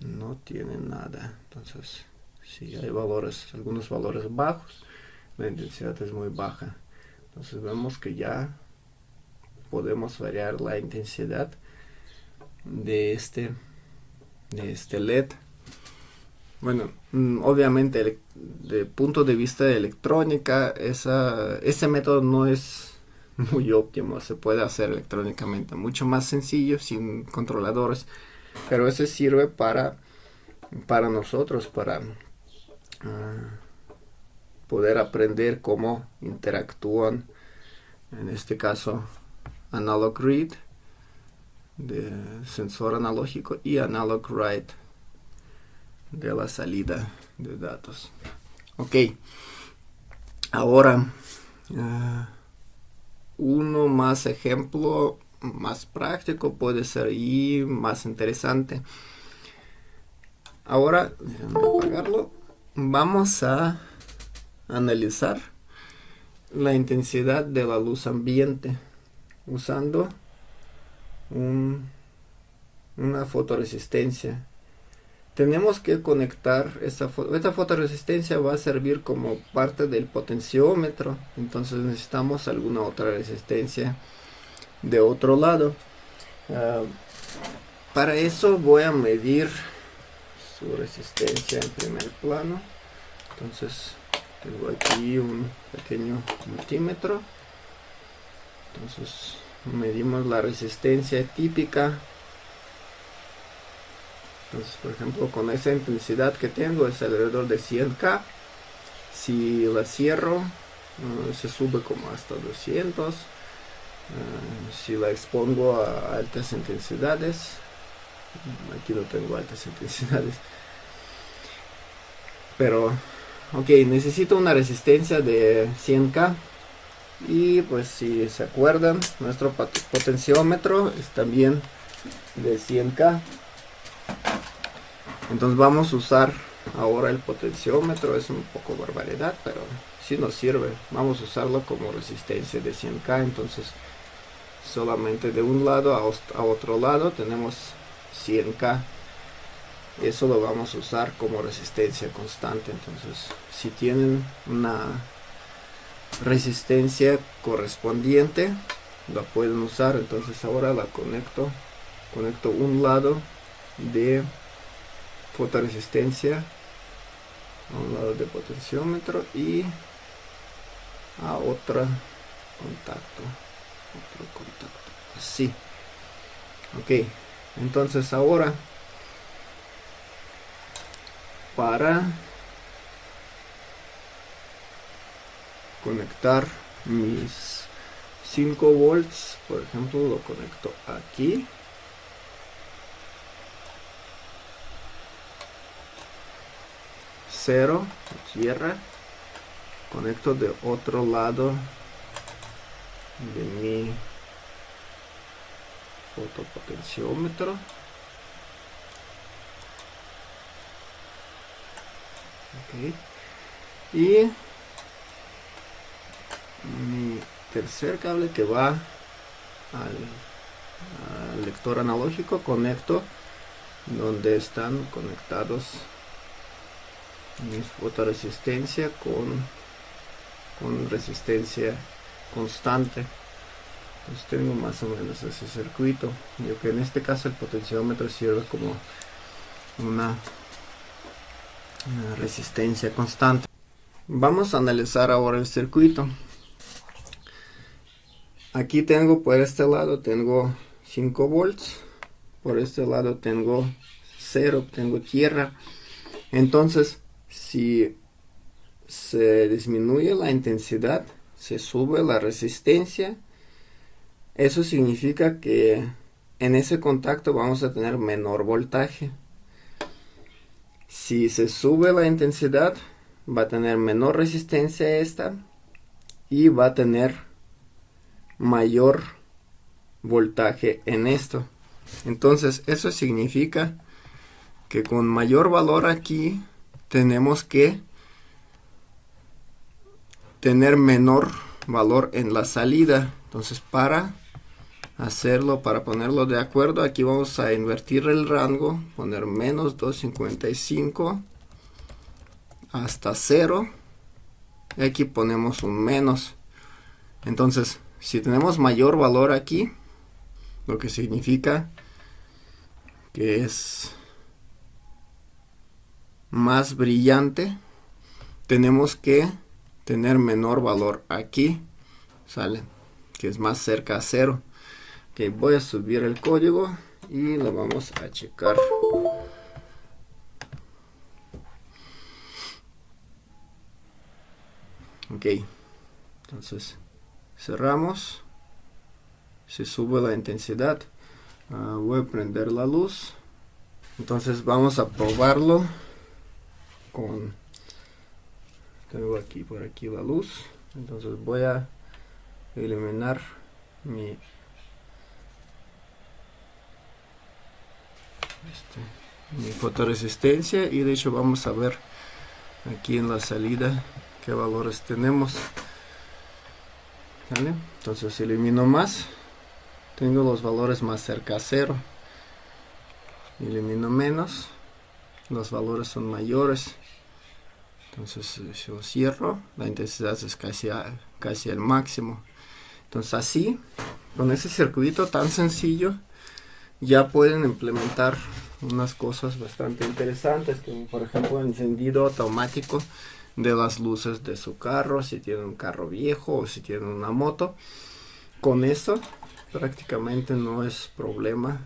no tiene nada. Entonces si hay algunos valores bajos, la intensidad es muy baja. Entonces vemos que ya podemos variar la intensidad de este LED. Bueno, obviamente de punto de vista de electrónica, ese método no es muy óptimo. Se puede hacer electrónicamente mucho más sencillo sin controladores, pero ese sirve para nosotros, para poder aprender cómo interactúan, en este caso analog read de sensor analógico y analog write de la salida de datos. Ok, ahora uno más ejemplo más práctico puede ser y más interesante. Ahora, déjame apagarlo. Vamos a analizar la intensidad de la luz ambiente usando una fotoresistencia. Tenemos que conectar esta fotoresistencia, va a servir como parte del potenciómetro. Entonces necesitamos alguna otra resistencia de otro lado. Para eso voy a medir su resistencia en primer plano. Entonces tengo aquí un pequeño multímetro. Entonces medimos la resistencia típica. Entonces, por ejemplo, con esa intensidad que tengo es alrededor de 100K. Si la cierro, se sube como hasta 200. Si la expongo a altas intensidades, aquí no tengo altas intensidades, pero ok, necesito una resistencia de 100K. Y pues si se acuerdan, nuestro potenciómetro es también de 100K. Entonces vamos a usar ahora el potenciómetro es un poco barbaridad, pero sí nos sirve. Vamos a usarlo como resistencia de 100K, entonces solamente de un lado a otro lado tenemos 100K. Eso lo vamos a usar como resistencia constante. Entonces, si tienen una resistencia correspondiente, la pueden usar. Entonces ahora la conecto un lado de fotoresistencia a un lado de potenciómetro y a otro contacto, así. Ok, entonces ahora para conectar mis 5 volts, por ejemplo, lo conecto aquí. Cero, tierra. Conecto de otro lado de mi fotopotenciómetro. Okay. Y mi tercer cable que va al lector analógico, conecto donde están conectados mis fotoresistencia con resistencia constante. Entonces tengo más o menos ese circuito, yo que en este caso el potenciómetro sirve como una resistencia constante. Vamos a analizar ahora el circuito. Aquí tengo, por este lado tengo 5 volts, por este lado tengo 0, tengo tierra. Entonces si se disminuye la intensidad, se sube la resistencia, eso significa que en ese contacto vamos a tener menor voltaje. Si se sube la intensidad, va a tener menor resistencia esta y va a tener mayor voltaje en esto. Entonces eso significa que con mayor valor aquí tenemos que tener menor valor en la salida. Entonces para hacerlo, para ponerlo de acuerdo, aquí vamos a invertir el rango, poner menos 255 hasta 0 y aquí ponemos un menos. Entonces si tenemos mayor valor aquí, lo que significa que es más brillante, tenemos que tener menor valor aquí, sale que es más cerca a 0. Ok, voy a subir el código y lo vamos a checar. Ok, entonces cerramos, se sube la intensidad. Voy a prender la luz. Entonces vamos a probarlo con, tengo aquí por aquí la luz. Entonces voy a eliminar mi fotoresistencia y de hecho vamos a ver aquí en la salida qué valores tenemos. ¿Vale? Entonces elimino más, tengo los valores más cerca a 0. Elimino menos, los valores son mayores. Entonces si lo cierro, la intensidad es casi al máximo. Entonces así, con ese circuito tan sencillo, ya pueden implementar unas cosas bastante interesantes, como por ejemplo el encendido automático de las luces de su carro, si tienen un carro viejo o si tienen una moto. Con eso prácticamente no es problema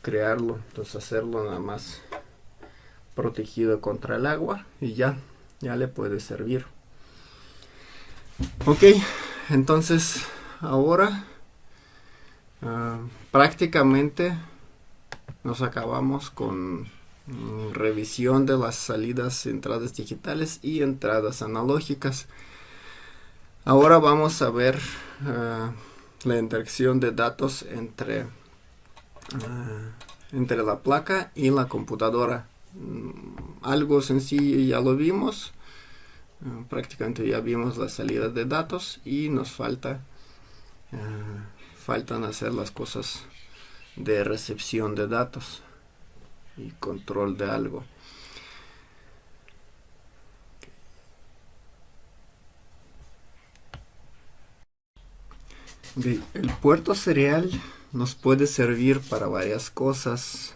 crearlo, entonces hacerlo nada más protegido contra el agua y ya le puede servir. Ok, entonces ahora prácticamente nos acabamos con revisión de las salidas, entradas digitales y entradas analógicas. Ahora vamos a ver la interacción de datos entre la placa y la computadora. algo sencillo, ya lo vimos. Prácticamente ya vimos la salida de datos y nos faltan hacer las cosas de recepción de datos y control de algo. El puerto serial nos puede servir para varias cosas.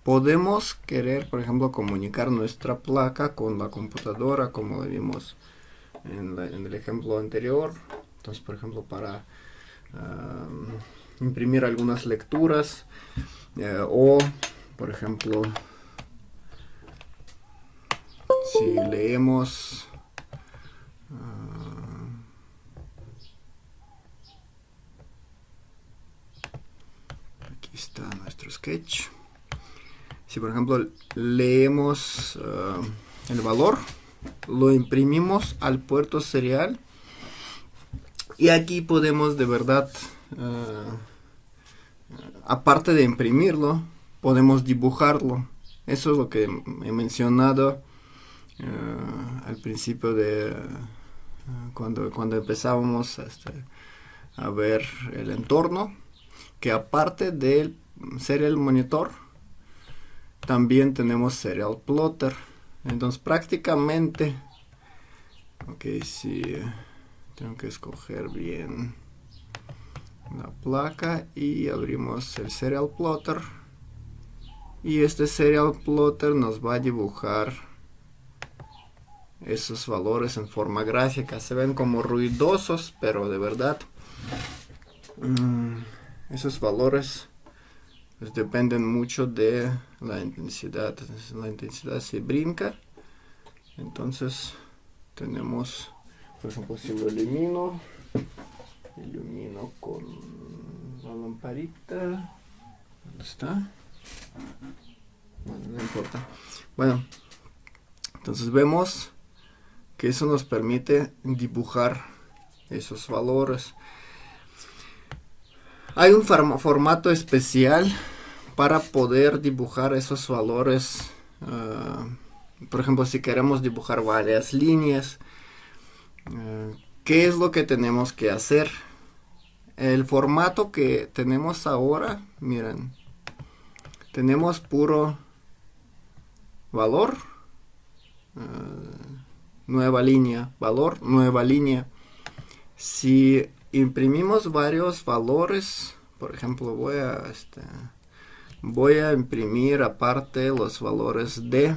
Podemos querer, por ejemplo, comunicar nuestra placa con la computadora, como vimos en el ejemplo anterior. Entonces, por ejemplo, para imprimir algunas lecturas o, por ejemplo, si leemos aquí está nuestro sketch. Si por ejemplo leemos el valor, lo imprimimos al puerto serial y aquí podemos de verdad, aparte de imprimirlo, podemos dibujarlo. Eso es lo que he mencionado al principio de cuando empezábamos a ver el entorno, que aparte del serial monitor también tenemos serial plotter. Entonces prácticamente, si tengo que escoger bien la placa y abrimos el serial plotter, y este serial plotter nos va a dibujar esos valores en forma gráfica. Se ven como ruidosos, pero de verdad esos valores pues dependen mucho de la intensidad. La intensidad se brinca. Entonces tenemos, por ejemplo, si lo ilumino con la lamparita. ¿Dónde está? Bueno, no importa. Bueno, entonces vemos que eso nos permite dibujar esos valores. Hay un formato especial para poder dibujar esos valores. Por ejemplo, si queremos dibujar varias líneas, ¿qué es lo que tenemos que hacer? El formato que tenemos ahora, miren, tenemos puro valor, nueva línea, valor, nueva línea. Si imprimimos varios valores, por ejemplo, voy a imprimir aparte los valores de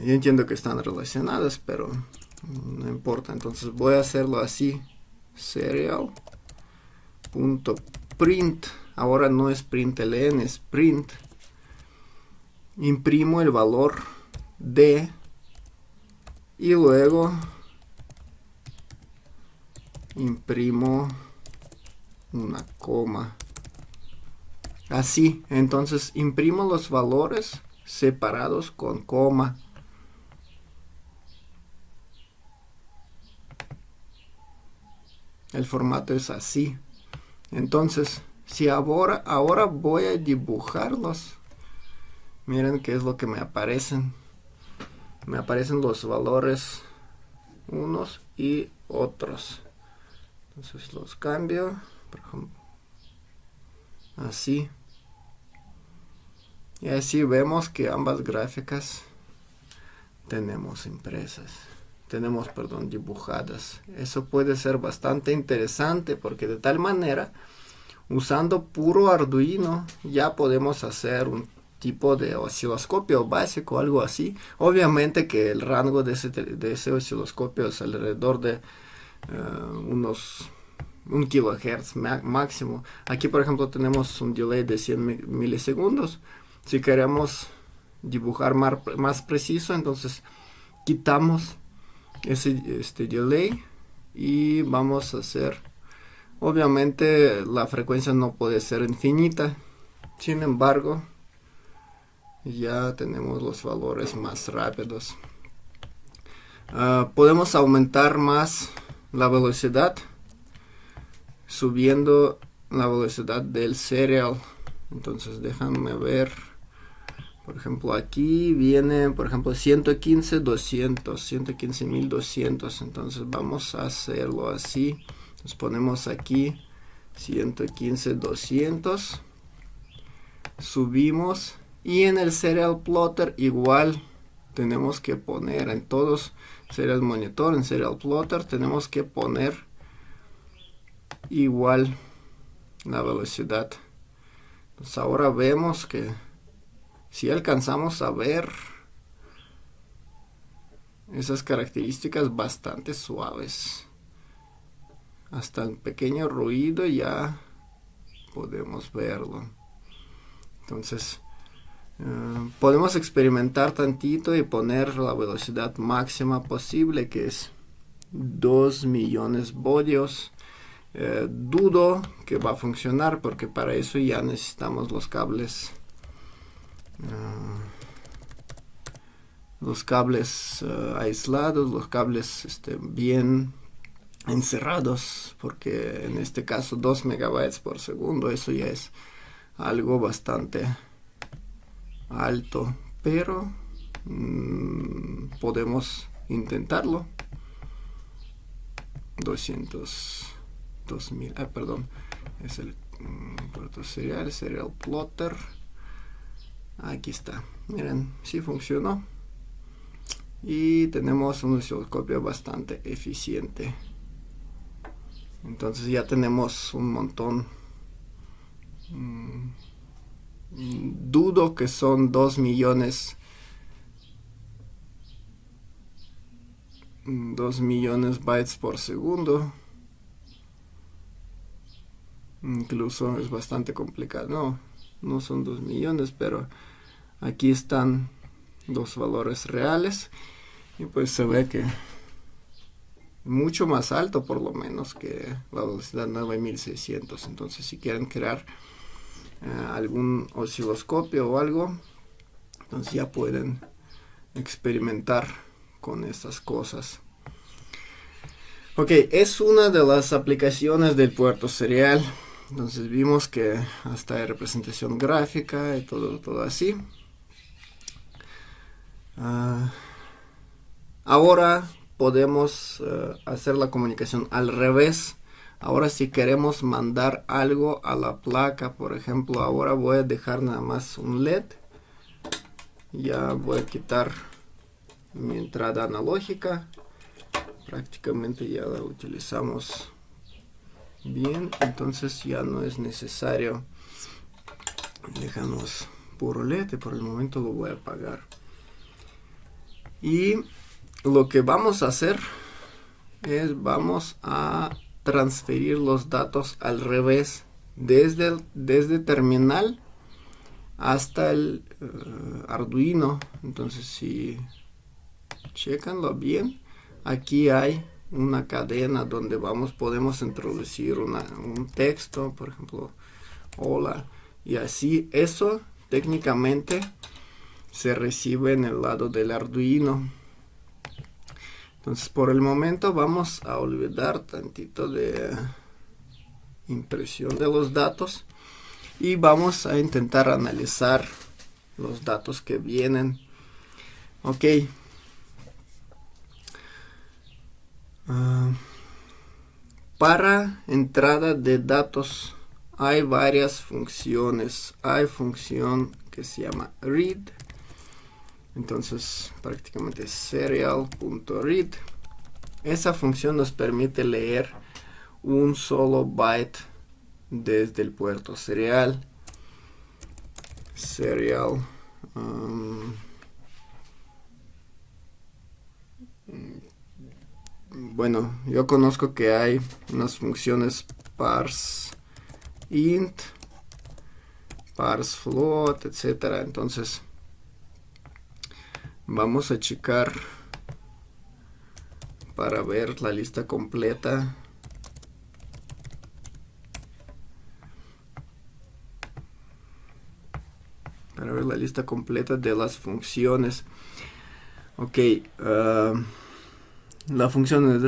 yo entiendo que están relacionadas, pero no importa. Entonces voy a hacerlo así, serial.print. Ahora no es println, es print. Imprimo el valor de y luego imprimo una coma. Así, entonces imprimo los valores separados con coma. El formato es así. Entonces, si ahora voy a dibujarlos, miren qué es lo que me aparecen. Me aparecen los valores unos y otros. Entonces los cambio, por ejemplo, así. Y así vemos que ambas gráficas tenemos impresas. Dibujadas. Eso puede ser bastante interesante porque de tal manera, usando puro Arduino, ya podemos hacer un tipo de osciloscopio básico, algo así. Obviamente que el rango de ese osciloscopio es alrededor de unos 1 kHz máximo. Aquí por ejemplo tenemos un delay de 100 milisegundos. Si queremos dibujar más preciso, entonces quitamos este delay y vamos a hacer, obviamente la frecuencia no puede ser infinita, sin embargo ya tenemos los valores más rápidos. Podemos aumentar más la velocidad subiendo la velocidad del serial Entonces déjame ver. Por ejemplo, aquí viene, por ejemplo, 115.200. Entonces vamos a hacerlo así. Nos ponemos aquí 115.200. Subimos. Y en el Serial Plotter igual tenemos que poner en todos, Serial Monitor, en Serial Plotter, tenemos que poner igual la velocidad. Entonces ahora vemos que si alcanzamos a ver esas características bastante suaves, hasta el pequeño ruido ya podemos verlo. Entonces podemos experimentar tantito y poner la velocidad máxima posible, que es 2 millones volios. Dudo que va a funcionar, porque para eso ya necesitamos los cables aislados, los cables bien encerrados, porque en este caso 2 megabytes por segundo, eso ya es algo bastante alto, pero podemos intentarlo. 200.000, perdón, es el puerto serial, Serial Plotter. Aquí está, miren, sí funcionó. Y tenemos un osciloscopio bastante eficiente. Entonces ya tenemos un montón. Dudo que son 2 millones bytes por segundo. Incluso es bastante complicado. No son 2 millones, pero aquí están los valores reales. Y pues se ve que mucho más alto, por lo menos, que la velocidad 9600. Entonces si quieren crear algún osciloscopio o algo, entonces ya pueden experimentar con estas cosas. Ok, es una de las aplicaciones del puerto serial. Entonces vimos que hasta hay representación gráfica y todo así. Ahora podemos hacer la comunicación al revés. Ahora si queremos mandar algo a la placa, por ejemplo, ahora voy a dejar nada más un LED. Ya voy a quitar mi entrada analógica. Prácticamente ya la utilizamos bien, entonces ya no es necesario. Dejamos puro LED y por el momento lo voy a apagar. Y lo que vamos a hacer es vamos a transferir los datos al revés desde terminal hasta el Arduino. Entonces si checanlo bien, aquí hay una cadena donde podemos introducir un texto, por ejemplo, hola, y así eso técnicamente se recibe en el lado del Arduino. Entonces por el momento vamos a olvidar tantito de impresión de los datos y vamos a intentar analizar los datos que vienen. Ok. Para entrada de datos hay varias funciones. Hay función que se llama read. Entonces prácticamente serial.read. Esa función nos permite leer un solo byte desde el puerto serial. Bueno, yo conozco que hay unas funciones parse int, parse float, etcétera. Entonces vamos a checar para ver la lista completa. Para ver la lista completa de las funciones. Ok, la función es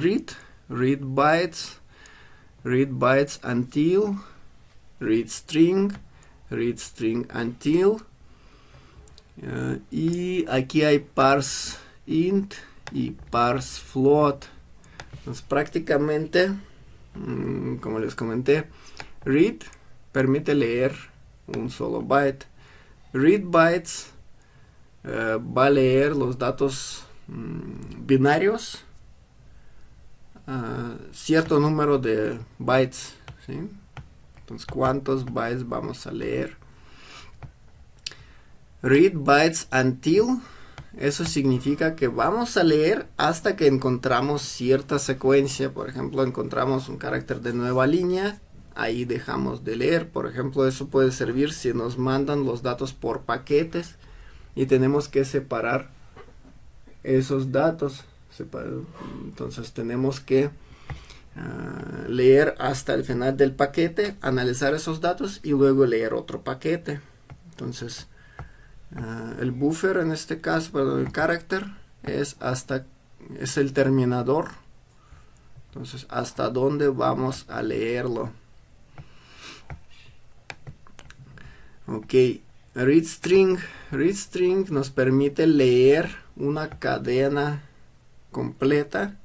read bytes until, read string, read string until, y aquí hay parse int y parse float. Entonces prácticamente, como les comenté, read permite leer un solo byte. Read bytes va a leer los datos binarios, cierto número de bytes, ¿sí? Entonces, ¿cuántos bytes vamos a leer? Read bytes until, eso significa que vamos a leer hasta que encontramos cierta secuencia. Por ejemplo, encontramos un carácter de nueva línea, ahí dejamos de leer. Por ejemplo, eso puede servir si nos mandan los datos por paquetes y tenemos que separar esos datos. Entonces tenemos que leer hasta el final del paquete, analizar esos datos y luego leer otro paquete. Entonces el buffer, en este caso, perdón, el carácter es el terminador. Entonces, hasta dónde vamos a leerlo. Ok, read string nos permite leer una cadena completa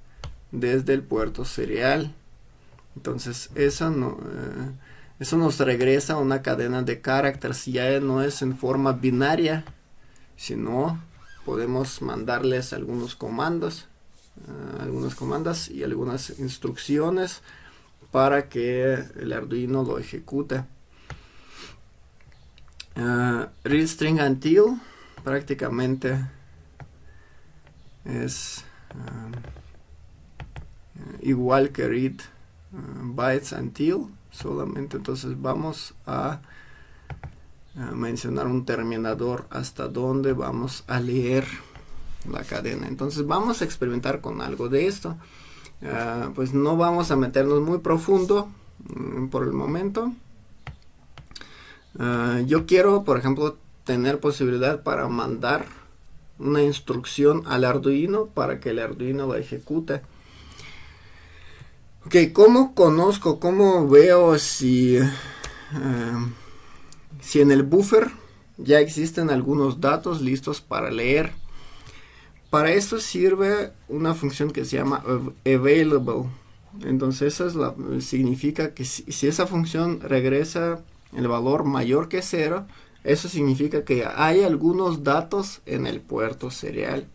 desde el puerto serial. Entonces eso nos regresa a una cadena de caracteres. Ya no es en forma binaria, sino podemos mandarles algunos comandos, algunas comandas y algunas instrucciones para que el Arduino lo ejecute. Read string until prácticamente es igual que read bytes until, solamente entonces vamos a mencionar un terminador hasta donde vamos a leer la cadena. Entonces vamos a experimentar con algo de esto. Pues no vamos a meternos muy profundo por el momento. Yo quiero, por ejemplo, tener posibilidad para mandar una instrucción al Arduino para que el Arduino la ejecute. Ok, ¿cómo conozco, cómo veo si en el buffer ya existen algunos datos listos para leer? Para esto sirve una función que se llama available. Entonces eso significa que si esa función regresa el valor mayor que 0, eso significa que hay algunos datos en el puerto serial.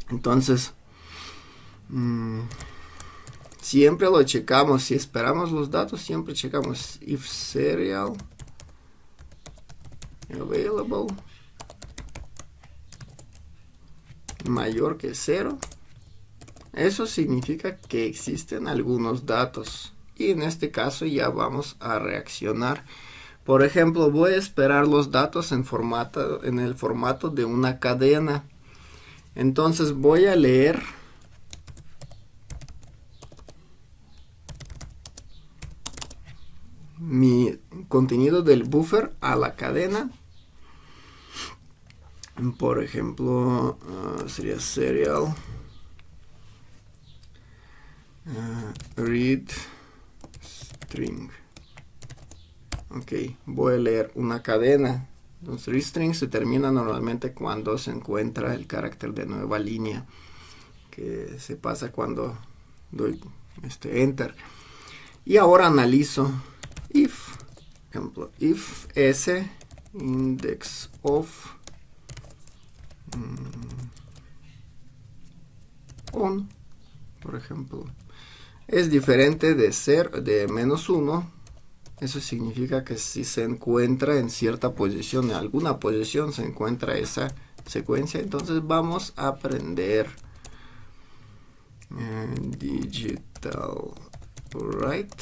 Entonces siempre lo checamos. Si esperamos los datos, siempre checamos if serial available mayor que 0. Eso significa que existen algunos datos. Y en este caso ya vamos a reaccionar. Por ejemplo, voy a esperar los datos en el formato de una cadena. Entonces voy a leer mi contenido del buffer a la cadena. Por ejemplo, sería serial read string. Ok, voy a leer una cadena. Entonces read string se termina normalmente cuando se encuentra el carácter de nueva línea, que se pasa cuando doy enter. Y ahora analizo if, por ejemplo, if s index of on, por ejemplo, es diferente de -1. Eso significa que si se encuentra en cierta posición, en alguna posición se encuentra esa secuencia. Entonces vamos a aprender digital write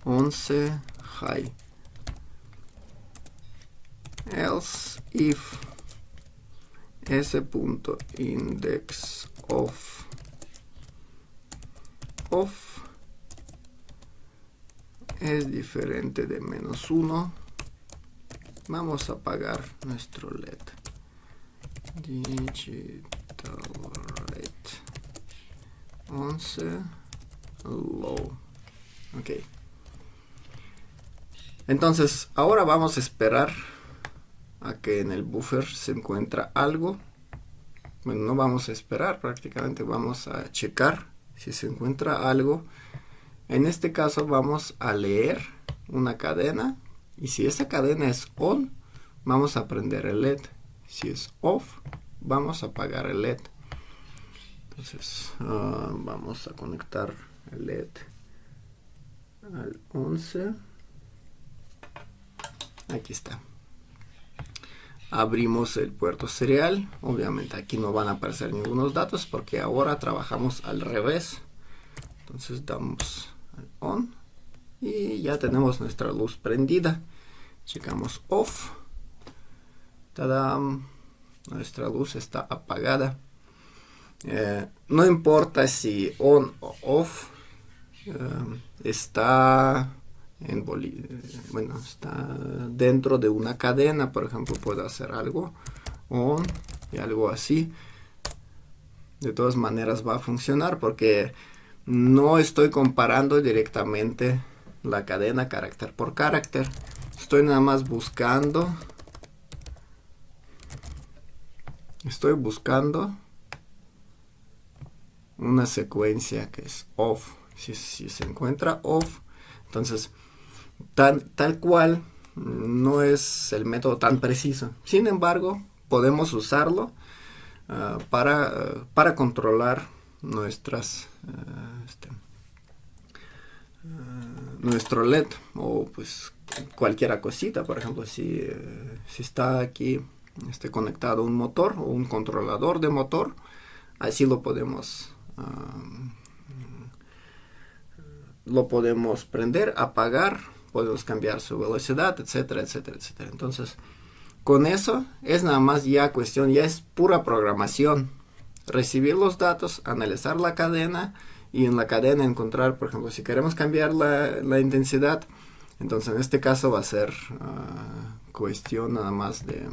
11 high, else if s.index of es diferente de -1. Vamos a apagar nuestro LED. Digital write 11 low. Ok. Entonces ahora vamos a esperar a que en el buffer se encuentra algo. Bueno, no vamos a esperar, prácticamente vamos a checar si se encuentra algo. En este caso vamos a leer una cadena, y si esa cadena es on, vamos a prender el LED. Si es off, vamos a apagar el LED. Entonces vamos a conectar el LED al 11. Aquí está. Abrimos el puerto serial. Obviamente aquí no van a aparecer ningunos datos porque ahora trabajamos al revés. Entonces damos al on y ya tenemos nuestra luz prendida. Checamos off. ¡Tadam! Nuestra luz está apagada. No importa si on o off, está está dentro de una cadena. Por ejemplo, puedo hacer algo on y algo así. De todas maneras va a funcionar porque no estoy comparando directamente la cadena carácter por carácter. Estoy nada más buscando. Estoy buscando una secuencia que es off. Si se encuentra off, entonces tal cual no es el método tan preciso. Sin embargo, podemos usarlo para controlar nuestras nuestro LED o pues cualquier cosita. Por ejemplo, si está aquí conectado un motor o un controlador de motor, así lo podemos prender, apagar, podemos cambiar su velocidad, etcétera, etcétera, etcétera. Entonces, con eso es nada más ya cuestión, ya es pura programación. Recibir los datos, analizar la cadena y en la cadena encontrar, por ejemplo, si queremos cambiar la intensidad, entonces en este caso va a ser cuestión nada más de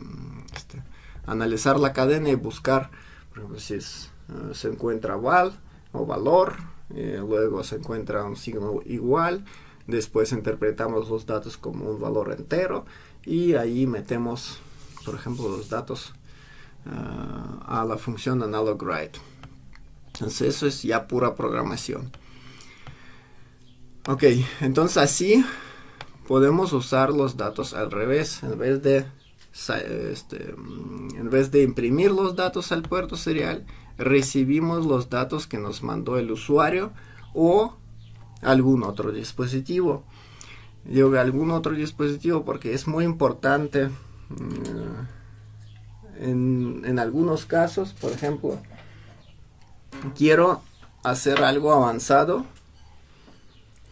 analizar la cadena y buscar, por ejemplo, si se encuentra val o valor, luego se encuentra un signo igual, después interpretamos los datos como un valor entero y ahí metemos, por ejemplo, los datos a la función analogwrite. Entonces eso es ya pura programación. Ok, entonces así podemos usar los datos al revés. En vez de imprimir los datos al puerto serial, recibimos los datos que nos mandó el usuario o algún otro dispositivo. Digo algún otro dispositivo porque es muy importante en algunos casos. Por ejemplo, quiero hacer algo avanzado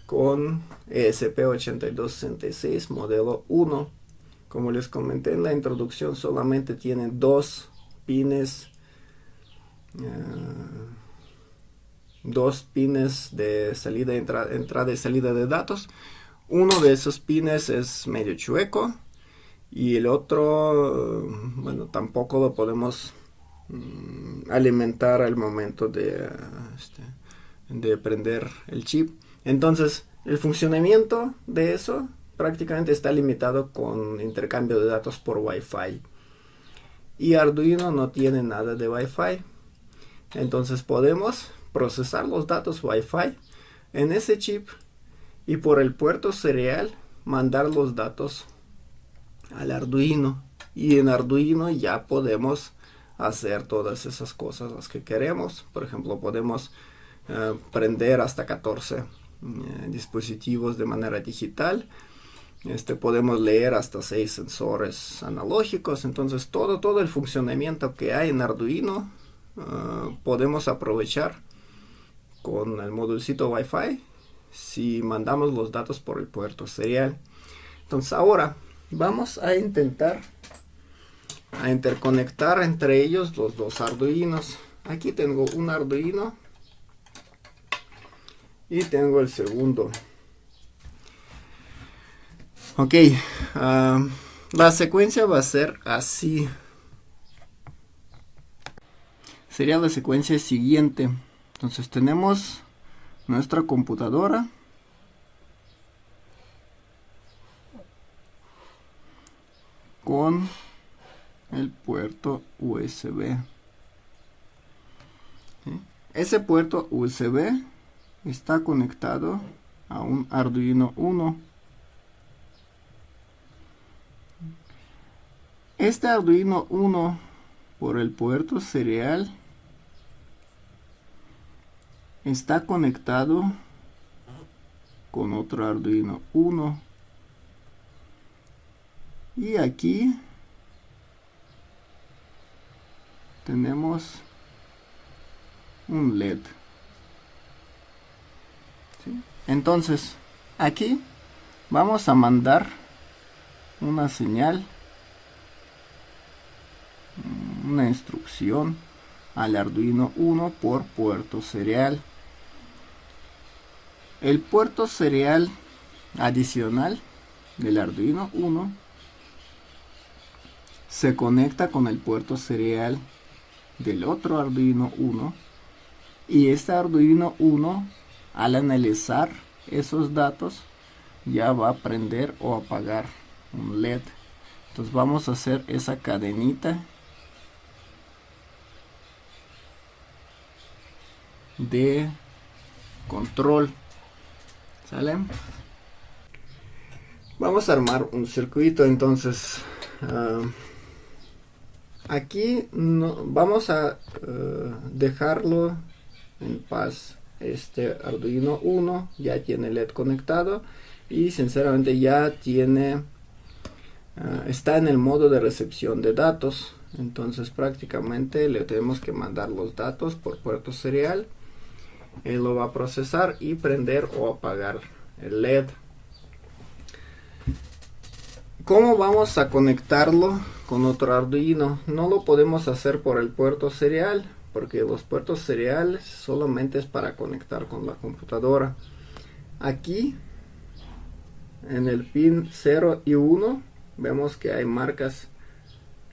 con ESP8266 modelo 1. Como les comenté en la introducción, solamente tiene dos pines de salida, entrada y salida de datos. Uno de esos pines es medio chueco y el otro, bueno, tampoco lo podemos alimentar al momento de prender el chip. Entonces el funcionamiento de eso prácticamente está limitado con intercambio de datos por Wi-Fi, y Arduino no tiene nada de Wi-Fi. Entonces podemos procesar los datos Wi-Fi en ese chip y por el puerto serial mandar los datos al Arduino, y en Arduino ya podemos hacer todas esas cosas las que queremos. Por ejemplo, podemos prender hasta 14 dispositivos de manera digital. Podemos leer hasta 6 sensores analógicos. Entonces todo el funcionamiento que hay en Arduino podemos aprovechar con el modulcito Wi-Fi si mandamos los datos por el puerto serial. Entonces ahora vamos a intentar interconectar entre ellos los dos Arduinos. Aquí tengo un Arduino y tengo el segundo. Ok, la secuencia va a ser así. Sería la secuencia siguiente. Entonces tenemos nuestra computadora. con el puerto USB. ¿Sí? Ese puerto USB está conectado a un Arduino Uno. Este Arduino Uno, por el puerto serial, está conectado con otro Arduino Uno. Y aquí tenemos un LED. ¿Sí? Entonces, aquí vamos a mandar una señal, una instrucción al Arduino Uno por puerto serial. El puerto serial adicional del Arduino Uno se conecta con el puerto serial del otro Arduino Uno, y este Arduino Uno, al analizar esos datos, ya va a prender o apagar un LED. Entonces vamos a hacer esa cadenita de control. ¿Sale? Vamos a armar un circuito. Entonces aquí no, vamos a dejarlo en paz. Este Arduino Uno ya tiene LED conectado y sinceramente ya tiene está en el modo de recepción de datos. Entonces prácticamente le tenemos que mandar los datos por puerto serial. Él lo va a procesar y prender o apagar el LED. ¿Cómo vamos a conectarlo con otro Arduino? No lo podemos hacer por el puerto serial, porque los puertos seriales solamente es para conectar con la computadora. Aquí en el pin 0 y 1 vemos que hay marcas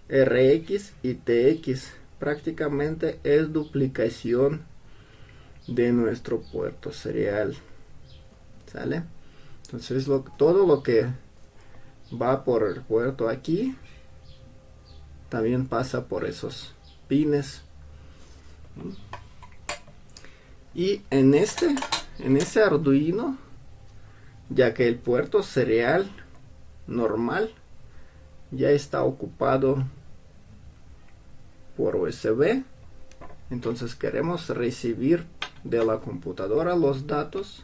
RX y TX. Prácticamente es duplicación de nuestro puerto serial. ¿Sale? Entonces todo lo que va por el puerto aquí también pasa por esos pines. Y en ese Arduino, ya que el puerto serial normal ya está ocupado por USB, entonces queremos recibir de la computadora los datos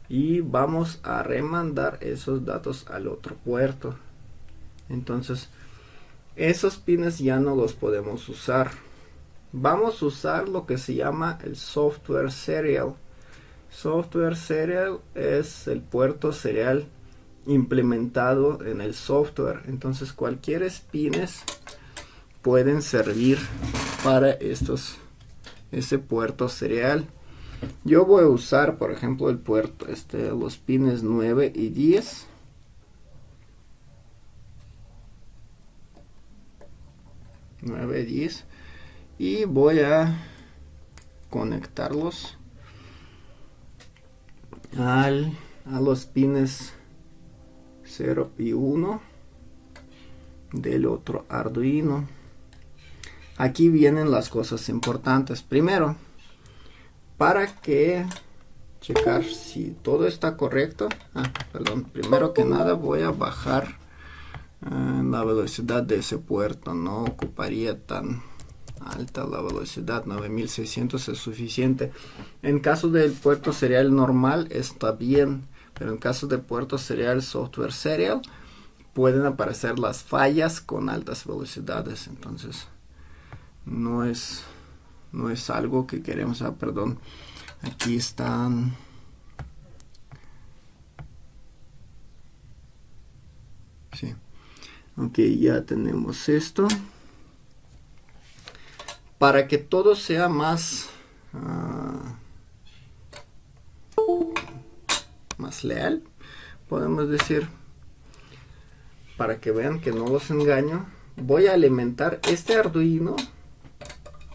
y vamos a remandar esos datos al otro puerto. Entonces esos pines ya no los podemos usar. Vamos a usar lo que se llama el software serial. Software serial es el puerto serial implementado en el software. Entonces cualquier pines pueden servir para ese puerto serial. Yo voy a usar, por ejemplo, el puerto los pines 9 y 10. Y voy a conectarlos a los pines 0 y 1 del otro Arduino. Aquí vienen las cosas importantes. Primero, para que checar si todo está correcto, primero que nada voy a bajar la velocidad de ese puerto. No ocuparía tan alta la velocidad, 9600 es suficiente. En caso del puerto serial normal está bien, pero en caso de puerto serial software serial pueden aparecer las fallas con altas velocidades. Entonces no es algo que queremos. Aquí están. Sí. Ok, ya tenemos esto. Para que todo sea más leal, podemos decir, para que vean que no los engaño, voy a alimentar este Arduino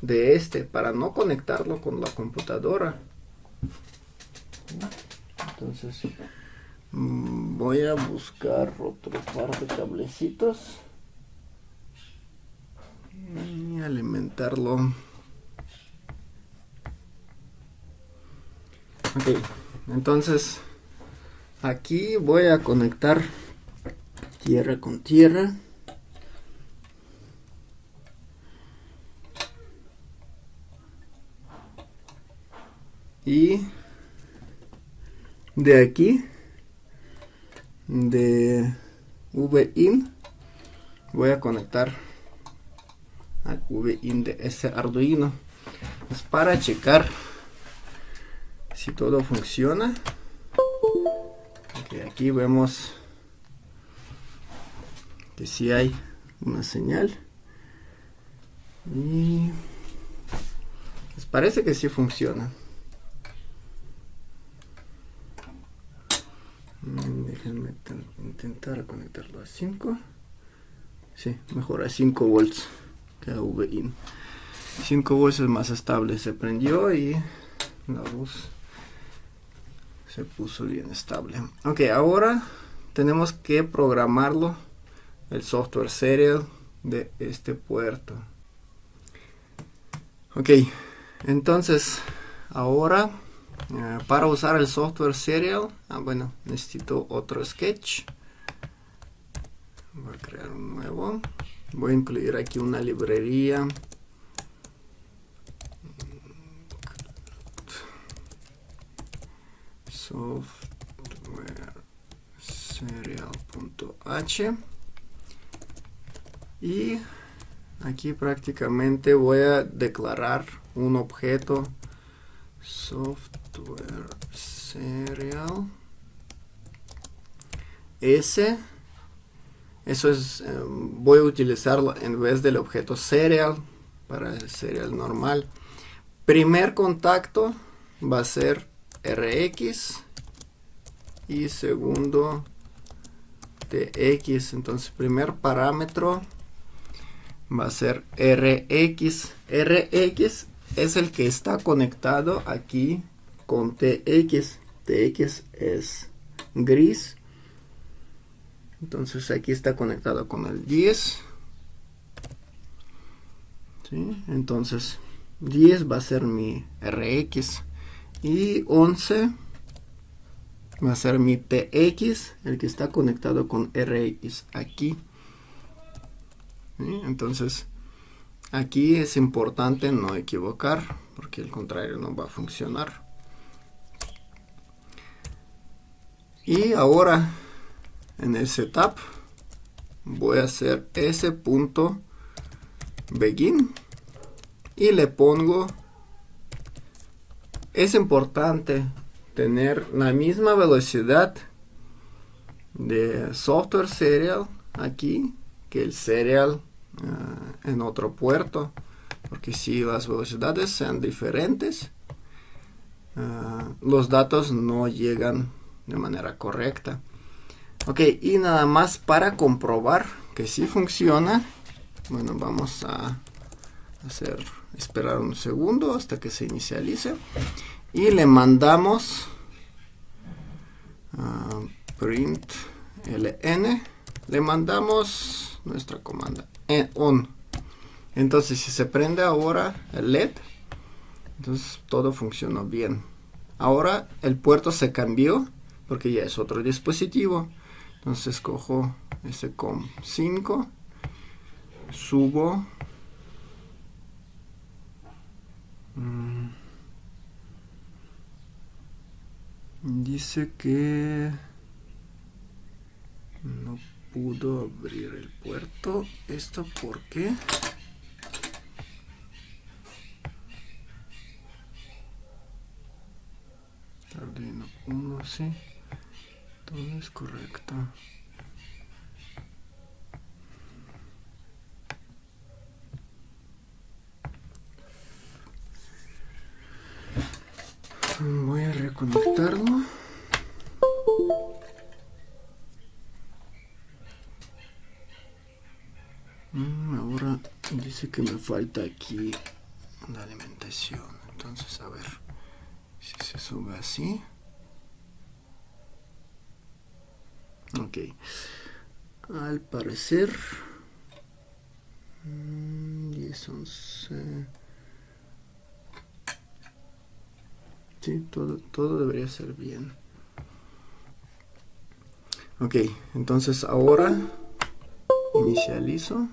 de para no conectarlo con la computadora. Entonces voy a buscar otro par de cablecitos. conectarlo. Ok, entonces aquí voy a conectar tierra con tierra. Y de aquí, de VIN, voy a conectar al VIN de ese Arduino. Es para checar si todo funciona. Okay, aquí vemos que sí hay una señal. Y pues parece que sí funciona. Déjenme intentar conectarlo a 5. Sí, mejor a 5 volts que a VIN. 5 volts es más estable. Se prendió y la luz se puso bien estable. Ok, ahora tenemos que programarlo, el software serial de este puerto. Ok, entonces ahora para usar el software serial, bueno, necesito otro sketch. Voy a crear un nuevo. Voy a incluir aquí una librería. Software serial.h. Y aquí prácticamente voy a declarar un objeto software serial s. Eso es, voy a utilizarlo en vez del objeto serial para el serial normal. Primer contacto va a ser rx y segundo tx. Entonces primer parámetro va a ser rx. Rx es el que está conectado aquí con tx. Tx es gris. Entonces aquí está conectado con el 10. ¿Sí? Entonces 10 va a ser mi rx y 11 va a ser mi tx, el que está conectado con rx aquí. ¿Sí? Entonces aquí es importante no equivocar, porque el contrario no va a funcionar. Y ahora en el setup voy a hacer s.begin y le pongo, es importante tener la misma velocidad de software serial aquí que el serial en otro puerto, porque si las velocidades sean diferentes, los datos no llegan de manera correcta. Ok, y nada más para comprobar que sí funciona, bueno, vamos a esperar un segundo hasta que se inicialice y le mandamos print ln, le mandamos nuestra comanda on. Entonces si se prende ahora el LED, entonces todo funcionó bien. Ahora el puerto se cambió porque ya es otro dispositivo. Entonces cojo ese COM5, subo dice que no pudo abrir el puerto. ¿Esto por qué? Arduino 1, sí. Todo es correcto. Voy a reconectarlo. Ahora dice que me falta aquí la alimentación. Entonces a ver si se sube así. Ok. Al parecer 10 aquí son sí, todo debería ser bien. Ok, entonces ahora inicializo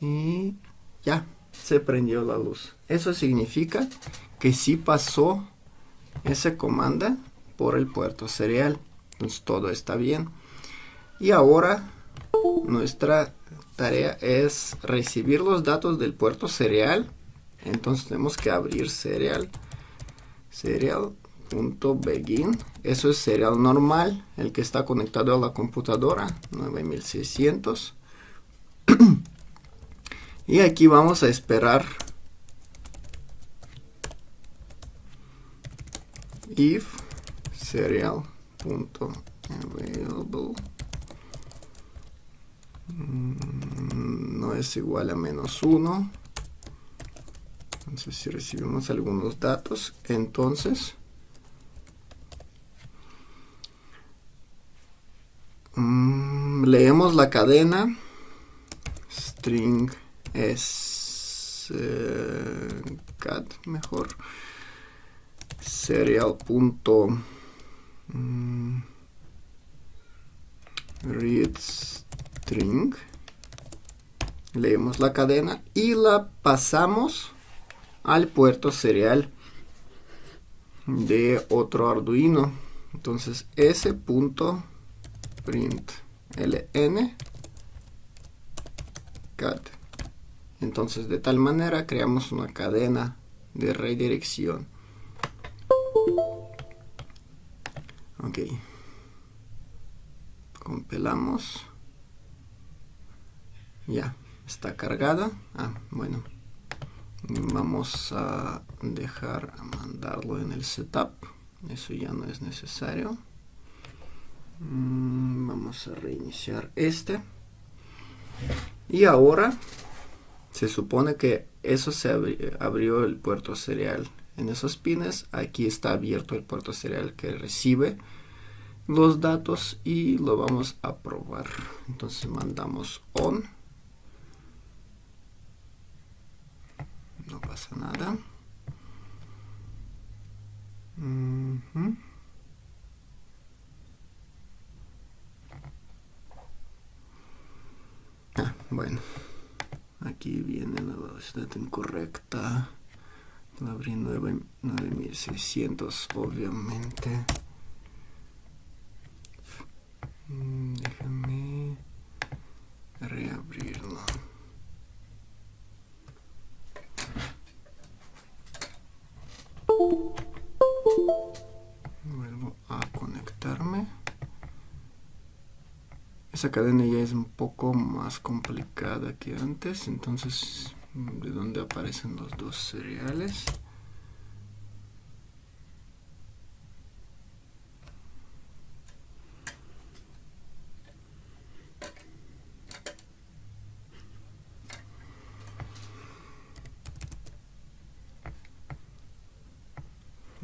y ya se prendió la luz. Eso significa que sí pasó ese comando por el puerto serial. Entonces todo está bien. Y ahora nuestra tarea es recibir los datos del puerto serial. Entonces tenemos que abrir serial.begin. Eso es serial normal, el que está conectado a la computadora 9600. Y aquí vamos a esperar if serial.available no es igual a -1. Entonces si recibimos algunos datos, entonces leemos la cadena string es cat mejor serial.read string. Leemos la cadena y la pasamos al puerto serial de otro Arduino. Entonces s.println cat. Entonces de tal manera creamos una cadena de redirección. Ok, compilamos, ya está cargada. Bueno, vamos a dejar a mandarlo en el setup, eso ya no es necesario. Vamos a reiniciar este y ahora se supone que eso se abrió el puerto serial. En esos pines aquí está abierto el puerto serial que recibe los datos y lo vamos a probar. Entonces mandamos on, no pasa nada. Bueno, aquí viene la velocidad incorrecta. La abrí 9600 obviamente. Déjame reabrirlo. Vuelvo a conectarme. Esa cadena ya es un poco más complicada que antes, entonces de dónde aparecen los dos seriales.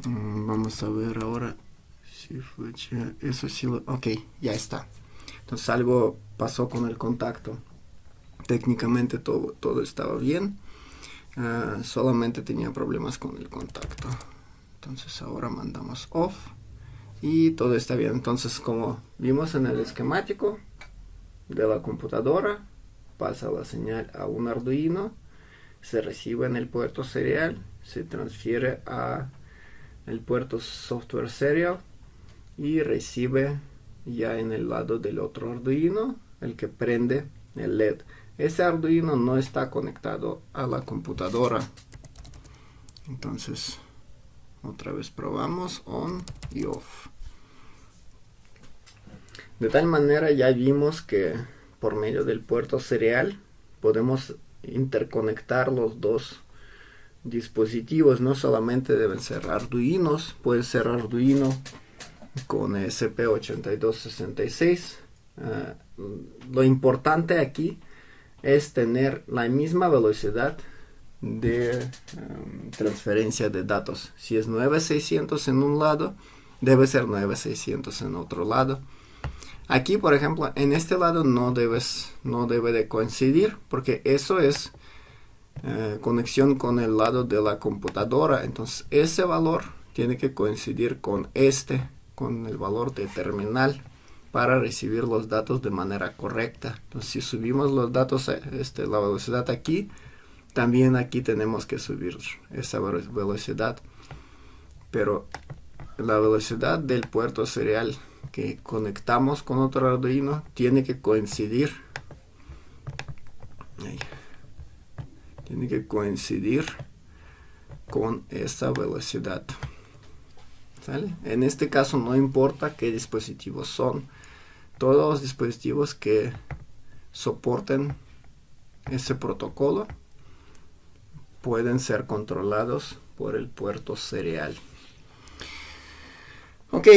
Vamos a ver ahora si fue eso sí ok, ya está. Entonces algo pasó con el contacto. Técnicamente todo estaba bien. Solamente tenía problemas con el contacto. Entonces ahora mandamos off y todo está bien. Entonces, como vimos en el esquemático de la computadora, pasa la señal a un Arduino, se recibe en el puerto serial, se transfiere a el puerto software serial y recibe ya en el lado del otro Arduino el que prende el LED. Ese Arduino no está conectado a la computadora. Entonces otra vez probamos on y off. De tal manera ya vimos que por medio del puerto serial podemos interconectar los dos dispositivos. No solamente deben ser Arduinos, puede ser Arduino con ESP8266. Lo importante aquí es tener la misma velocidad de transferencia de datos. Si es 9600 en un lado, debe ser 9600 en otro lado. Aquí, por ejemplo, en este lado no debe de coincidir, porque eso es conexión con el lado de la computadora. Entonces ese valor tiene que coincidir con con el valor de terminal, para recibir los datos de manera correcta. Entonces, si subimos los datos, la velocidad aquí, también aquí tenemos que subir esa velocidad. Pero la velocidad del puerto serial que conectamos con otro Arduino tiene que coincidir. Tiene que coincidir con esa velocidad. ¿Sale? En este caso no importa qué dispositivos son. Todos los dispositivos que soporten ese protocolo pueden ser controlados por el puerto serial. Ok,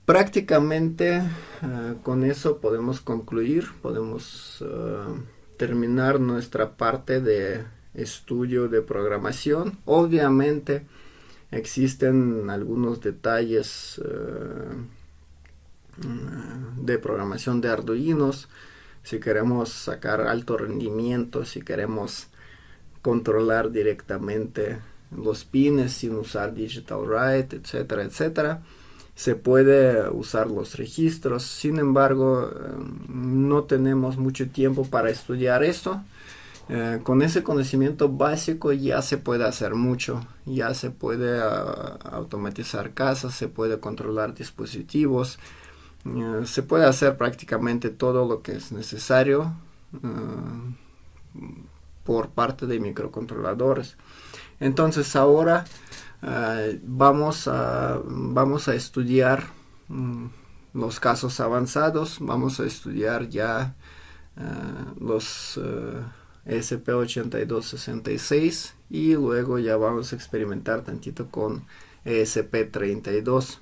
prácticamente con eso podemos concluir, podemos terminar nuestra parte de estudio de programación. Obviamente existen algunos detalles de programación de Arduinos. Si queremos sacar alto rendimiento, si queremos controlar directamente los pines sin usar digital write, etcétera, etcétera, se puede usar los registros. Sin embargo, no tenemos mucho tiempo para estudiar esto. Con ese conocimiento básico ya se puede hacer mucho, ya se puede automatizar casas, se puede controlar dispositivos, se puede hacer prácticamente todo lo que es necesario por parte de microcontroladores. Entonces ahora vamos a estudiar los casos avanzados, vamos a estudiar ya los ESP8266 y luego ya vamos a experimentar tantito con ESP32.